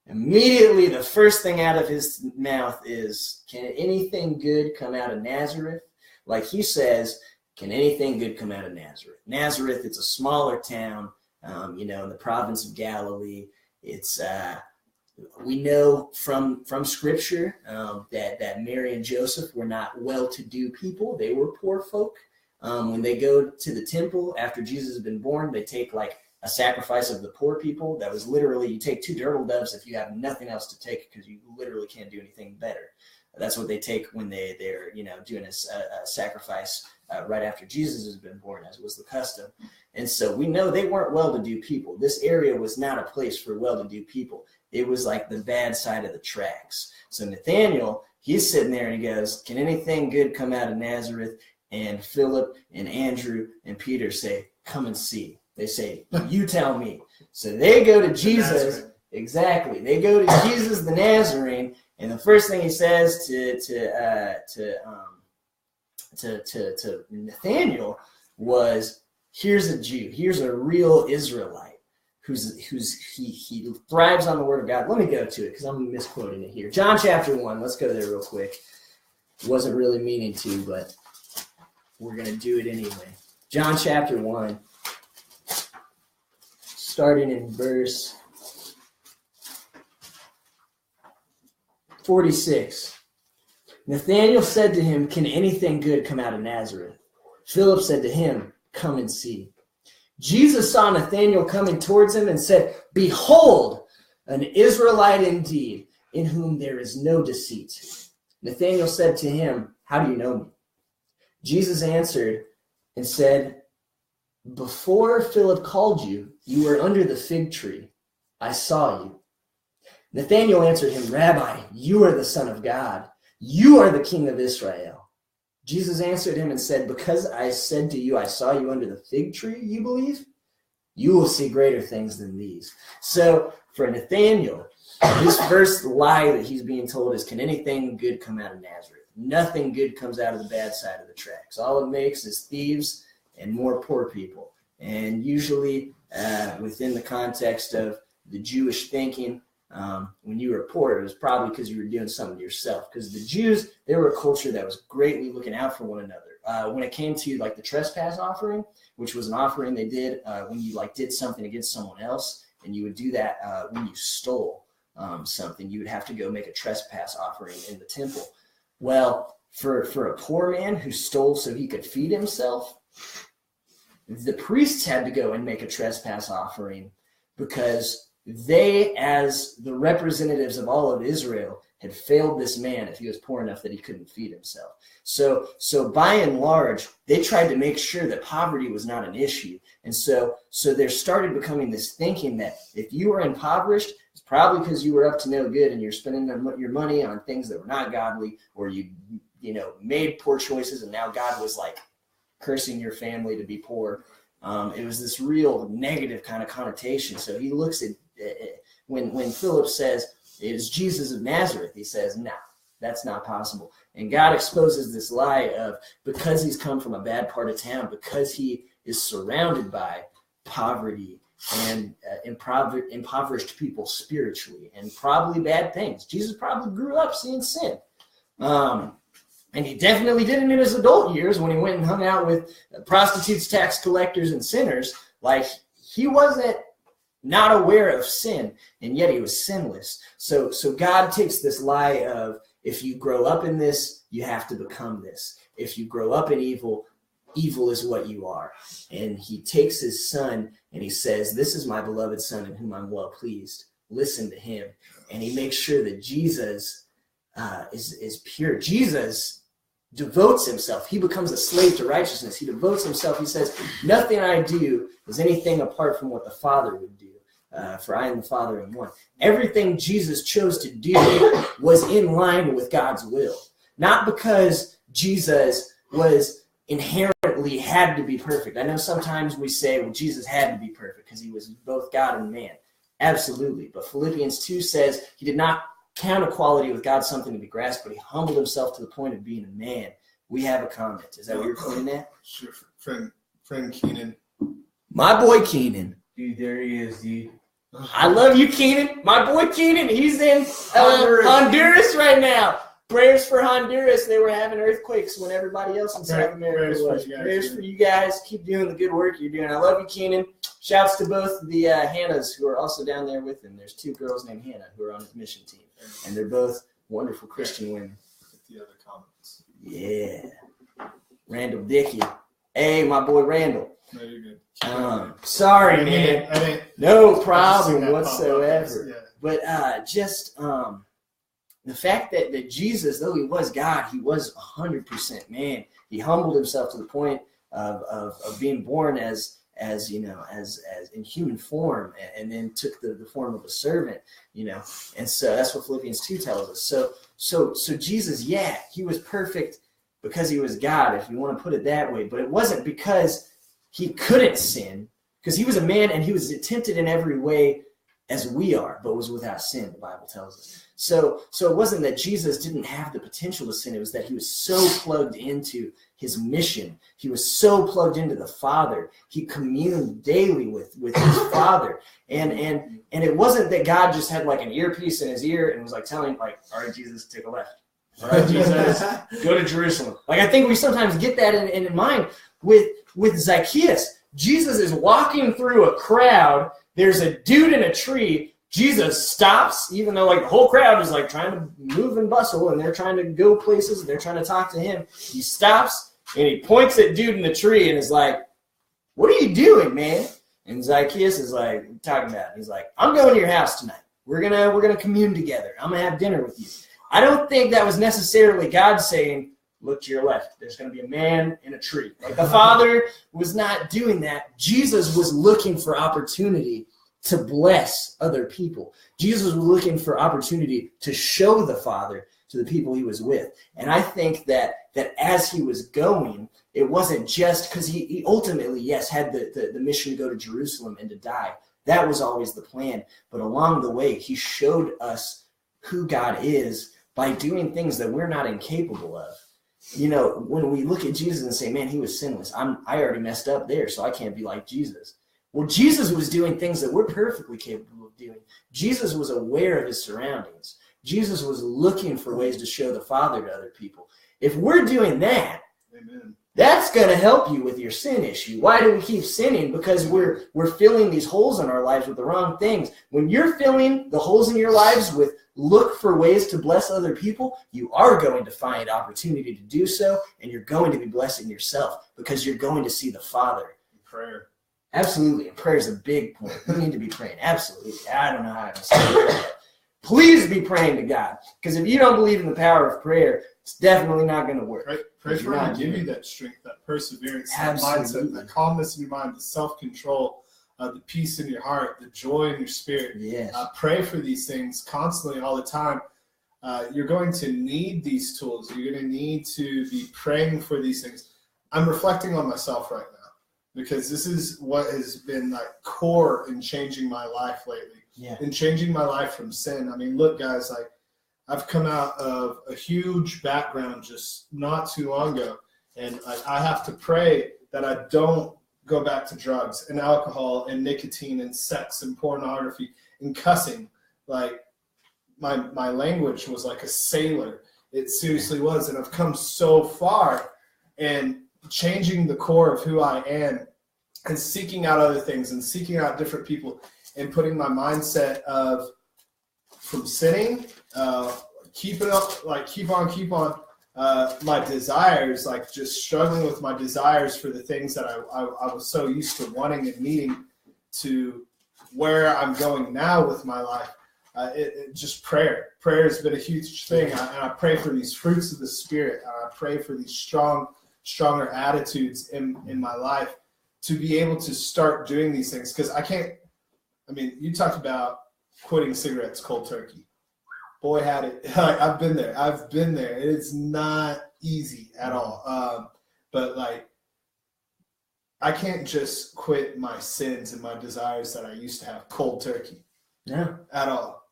Immediately, the first thing out of his mouth is, can anything good come out of Nazareth? Like he says, can anything good come out of Nazareth? Nazareth, it's a smaller town, in the province of Galilee. It's we know from Scripture that Mary and Joseph were not well-to-do people. They were poor folk. When they go to the temple after Jesus has been born, they take like a sacrifice of the poor people. That was literally, you take 2 turtle doves if you have nothing else to take because you literally can't do anything better. That's what they take when they're doing a sacrifice right after Jesus has been born, as was the custom. And so we know they weren't well-to-do people. This area was not a place for well-to-do people. It was like the bad side of the tracks. So Nathaniel, he's sitting there and he goes, can anything good come out of Nazareth? And Philip and Andrew and Peter say, come and see. They say, you tell me. So they go to Jesus. Exactly. They go to Jesus the Nazarene, and the first thing he says to Nathaniel was, here's a Jew. Here's a real Israelite he thrives on the word of God. Let me go to it because I'm misquoting it here. John chapter 1. Let's go there real quick. Wasn't really meaning to, but we're going to do it anyway. John chapter 1. Starting in verse 46. Nathanael said to him, can anything good come out of Nazareth? Philip said to him, come and see. Jesus saw Nathanael coming towards him and said, behold, an Israelite indeed, in whom there is no deceit. Nathanael said to him, how do you know me? Jesus answered and said, before Philip called you, you were under the fig tree. I saw you. Nathanael answered him, Rabbi, you are the Son of God. You are the King of Israel. Jesus answered him and said, because I said to you, I saw you under the fig tree, you believe? You will see greater things than these. So for Nathanael, this first lie that he's being told is, can anything good come out of Nazareth? Nothing good comes out of the bad side of the tracks. All it makes is thieves and more poor people. And usually within the context of the Jewish thinking, when you were poor, it was probably because you were doing something to yourself. Because the Jews, they were a culture that was greatly looking out for one another. When it came to like the trespass offering, which was an offering they did when you like did something against someone else, and you would do that when you stole something, you would have to go make a trespass offering in the temple. Well, for a poor man who stole so he could feed himself, the priests had to go and make a trespass offering because they, as the representatives of all of Israel, had failed this man if he was poor enough that he couldn't feed himself. So by and large, they tried to make sure that poverty was not an issue. And so there started becoming this thinking that if you were impoverished, it's probably because you were up to no good and you're spending your money on things that were not godly, or you made poor choices and now God was like cursing your family to be poor. It was this real negative kind of connotation. So he looks at when Philip says, it is Jesus of Nazareth, he says, no, that's not possible. And God exposes this lie of, because he's come from a bad part of town, because he is surrounded by poverty and impoverished people spiritually, and probably bad things. Jesus probably grew up seeing sin. And he definitely did it in his adult years when he went and hung out with prostitutes, tax collectors, and sinners. Like, he wasn't not aware of sin, and yet he was sinless. So God takes this lie of, if you grow up in this, you have to become this. If you grow up in evil, evil is what you are. And he takes his son and he says, this is my beloved son in whom I'm well pleased. Listen to him. And he makes sure that Jesus is pure. Jesus devotes himself. He becomes a slave to righteousness. He devotes himself. He says, nothing I do is anything apart from what the Father would do. For I and the Father in one. Everything Jesus chose to do was in line with God's will. Not because Jesus was inherently had to be perfect. I know sometimes we say, well, Jesus had to be perfect because he was both God and man. Absolutely. But Philippians 2 says he did not count equality with God something to be grasped, but he humbled himself to the point of being a man. We have a comment. Is that what you're pointing at? Sure, friend Keenan. My boy Keenan. Dude, there he is, dude. I love you, Keenan. My boy Keenan, he's in Honduras right now. Prayers for Honduras. They were having earthquakes when everybody else in South America was. Prayers for you guys. Keep doing the good work you're doing. I love you, Keenan. Shouts to both the Hannahs who are also down there with him. There's 2 girls named Hannah who are on his mission team, and they're both wonderful Christian women. The other comments. Yeah. Randall Dickey. Hey, my boy Randall. No, you're good. Sorry, man. No problem whatsoever. Yeah. But just the fact that Jesus, though he was God, he was 100% man. He humbled himself to the point of being born as in human form, and then took the form of a servant, and so that's what Philippians 2 tells us. So Jesus, yeah, he was perfect because he was God, if you want to put it that way, but it wasn't because he couldn't sin, because he was a man and he was tempted in every way as we are, but was without sin, the Bible tells us. So it wasn't that Jesus didn't have the potential to sin. It was that he was so plugged into his mission. He was so plugged into the Father. He communed daily with his Father. And it wasn't that God just had like an earpiece in his ear and was like telling him, like, all right, Jesus, take a left. All right, Jesus, go to Jerusalem. Like, I think we sometimes get that in mind with Zacchaeus. Jesus is walking through a crowd. There's a dude in a tree. Jesus stops, even though like the whole crowd is like trying to move and bustle, and they're trying to go places, and they're trying to talk to him. He stops and he points at dude in the tree and is like, "What are you doing, man?" And Zacchaeus is like, "What are you talking about?" He's like, "I'm going to your house tonight. We're gonna commune together. I'm gonna have dinner with you." I don't think that was necessarily God saying, "Look to your left. There's going to be a man in a tree." Like, the Father was not doing that. Jesus was looking for opportunity to bless other people. Jesus was looking for opportunity to show the Father to the people he was with. And I think that as he was going, it wasn't just because he ultimately, yes, had the mission to go to Jerusalem and to die. That was always the plan. But along the way, he showed us who God is by doing things that we're not incapable of. When we look at Jesus and say, man, he was sinless. I already messed up there, so I can't be like Jesus. Well, Jesus was doing things that we're perfectly capable of doing. Jesus was aware of his surroundings. Jesus was looking for ways to show the Father to other people. If we're doing that, Amen, that's going to help you with your sin issue. Why do we keep sinning? Because we're filling these holes in our lives with the wrong things. When you're filling the holes in your lives with look for ways to bless other people, you are going to find opportunity to do so, and you're going to be blessing yourself because you're going to see the Father. prayer. Absolutely. And prayer is a big point. We need to be praying. Absolutely. I don't know how to say that. Please be praying to God. Because if you don't believe in the power of prayer, it's definitely not going to work. Pray for him to give you that strength, that perseverance, that mindset, that calmness in your mind, the self-control, the peace in your heart, the joy in your spirit. Yes. Pray for these things constantly, all the time. You're going to need these tools. You're going to need to be praying for these things. I'm reflecting on myself right now because this is what has been like core in changing my life lately. Yeah. In changing my life from sin. I mean, look, guys, like I've come out of a huge background just not too long ago, and I have to pray that I don't go back to drugs and alcohol and nicotine and sex and pornography and cussing. Like my language was like a sailor. It seriously was. And I've come so far, and changing the core of who I am and seeking out other things and seeking out different people and putting my mindset of from sinning, keep on, my desires, like just struggling with my desires for the things that I was so used to wanting and needing, to where I'm going now with my life. Just prayer. Prayer has been a huge thing. And I pray for these fruits of the Spirit. I pray for these stronger attitudes in my life to be able to start doing these things. Because you talked about quitting cigarettes cold turkey. Boy, had it. I've been there. It's not easy at all. But like, I can't just quit my sins and my desires that I used to have cold turkey. Yeah. At all.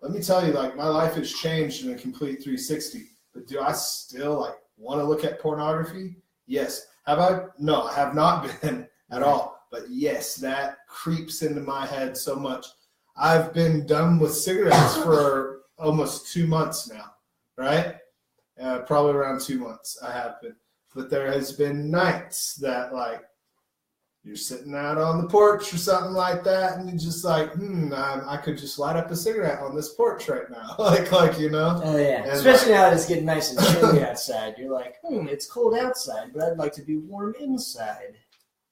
Let me tell you, like, my life has changed in a complete 360. But do I still like want to look at pornography? Yes. Have I? No, I have not been at all. But yes, that creeps into my head so much. I've been done with cigarettes for almost 2 months now, right? Probably around 2 months I have been. But there has been nights that, like, you're sitting out on the porch or something like that, and you're just like, I could just light up a cigarette on this porch right now. like you know? Oh, yeah. And especially now that it's getting nice and chilly outside. You're like, it's cold outside, but I'd like to be warm inside.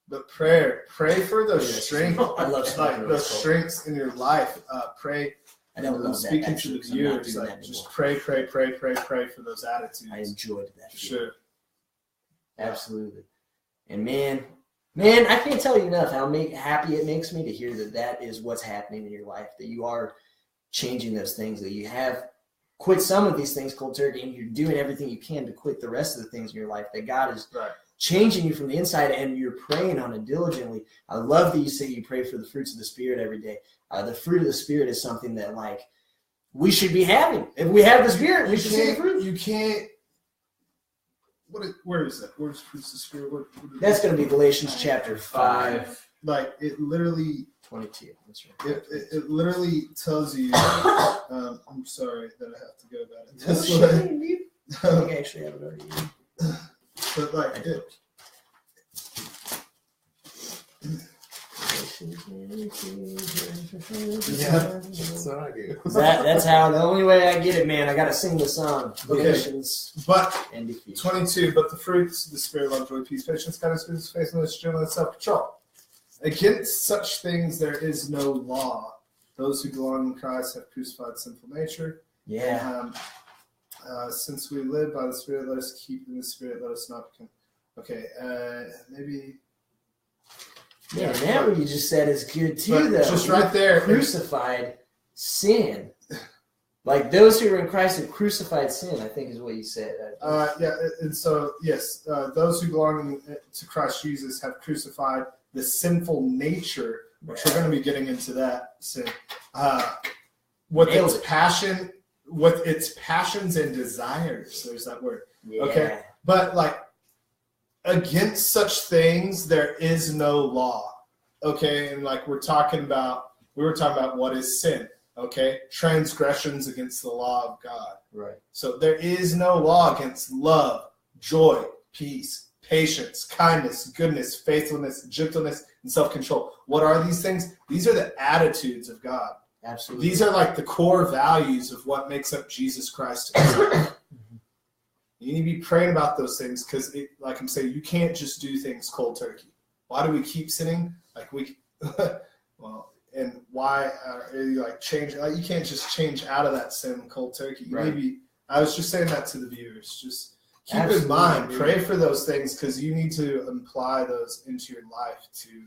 But pray for those strengths. I love those strengths in your life. Pray. I don't love that. Speaking to the viewers, like, just pray for those attitudes. I enjoyed that. For sure. Absolutely. And man, I can't tell you enough how happy it makes me to hear that is what's happening in your life, that you are changing those things, that you have quit some of these things cold turkey, and you're doing everything you can to quit the rest of the things in your life, that God is changing you from the inside, and you're praying on it diligently. I love that you say you pray for the fruits of the Spirit every day. The fruit of the Spirit is something that, like, we should be having. If we have the Spirit, we should see the fruit. You can't. Where is that? Where's fruits of the Spirit? That's going to be Galatians chapter 5. Like, it literally 22. That's right. It literally tells you. I'm sorry that I have to go about it this way. I think I actually have it already. But like that's what I do. That's how, the only way I get it, man. I got to sing the song. Galatians. But and defeat. 22. But the fruits of the Spirit: love, joy, peace, patience, kindness, goodness, faithfulness, gentleness, self-control. Against such things there is no law. Those who belong in Christ have crucified sinful nature. Yeah. Since we live by the Spirit, let us keep in the Spirit. Let us not become. Okay. Maybe. Yeah, that what you just said is good too, though. Just right there, crucified sin. Like, those who are in Christ have crucified sin, I think is what you said. And so yes, those who belong to Christ Jesus have crucified the sinful nature, which we're going to be getting into that sin. With its passions and desires. There's that word. Yeah. Okay, but like, against such things there is no law. Okay, and like we were talking about what is sin. Okay, transgressions against the law of God. Right. So there is no law against love, joy, peace, patience, kindness, goodness, faithfulness, gentleness, and self-control. What are these things? These are the attitudes of God. Absolutely. These are like the core values of what makes up Jesus Christ. You need to be praying about those things, because, like I'm saying, you can't just do things cold turkey. Why do we keep sinning? Like, and why are you like change? Like, you can't just change out of that sin cold turkey. Right. Maybe I was just saying that to the viewers. Just keep Absolutely. in mind, pray for those things, because you need to apply those into your life too.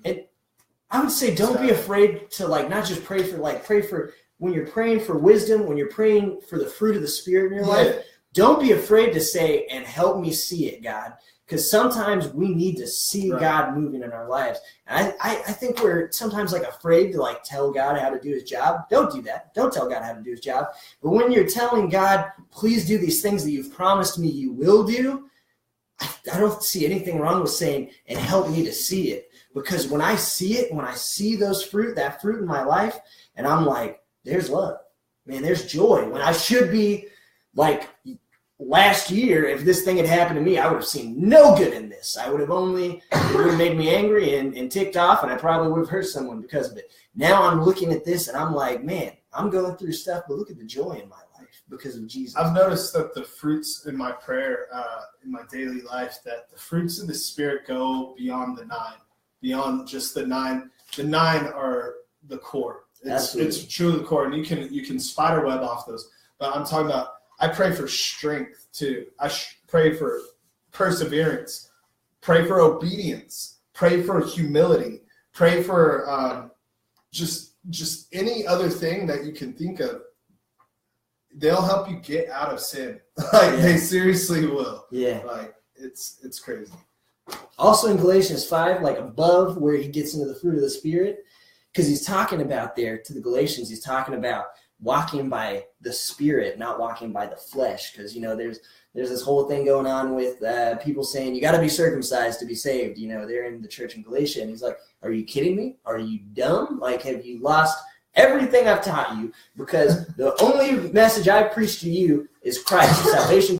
I would say don't be afraid to, like, not just pray for when you're praying for wisdom, when you're praying for the fruit of the Spirit in your life. Don't be afraid to say, and help me see it, God. Because sometimes we need to see God moving in our lives. And I think we're sometimes, like, afraid to, like, tell God how to do his job. Don't do that. Don't tell God how to do his job. But when you're telling God, please do these things that you've promised me you will do, I don't see anything wrong with saying, and help me to see it. because when I see it, when I see that fruit in my life, and I'm like, there's love, man, there's joy. When I should be like last year, if this thing had happened to me, I would have seen no good in this. It would have made me angry and ticked off, and I probably would have hurt someone because of it. Now I'm looking at this and I'm like, man, I'm going through stuff, but look at the joy in my life because of Jesus. I've noticed that the fruits in my prayer, in my daily life, that the fruits of the Spirit go beyond the 9, beyond just the 9. The 9 are the core. It's truly the core, and you can spider web off those. But I'm talking about, I pray for strength too. I pray for perseverance, pray for obedience, pray for humility, pray for just any other thing that you can think of. They'll help you get out of sin. They seriously will. Yeah. Like it's crazy. Also in Galatians 5, like above where he gets into the fruit of the Spirit, because he's talking about there to the Galatians, he's talking about walking by the Spirit, not walking by the flesh. Because, there's this whole thing going on with people saying you got to be circumcised to be saved. They're in the church in Galatia, and he's like, are you kidding me? Are you dumb? Like, have you lost everything I've taught you? Because the only message I've preached to you is Christ, salvation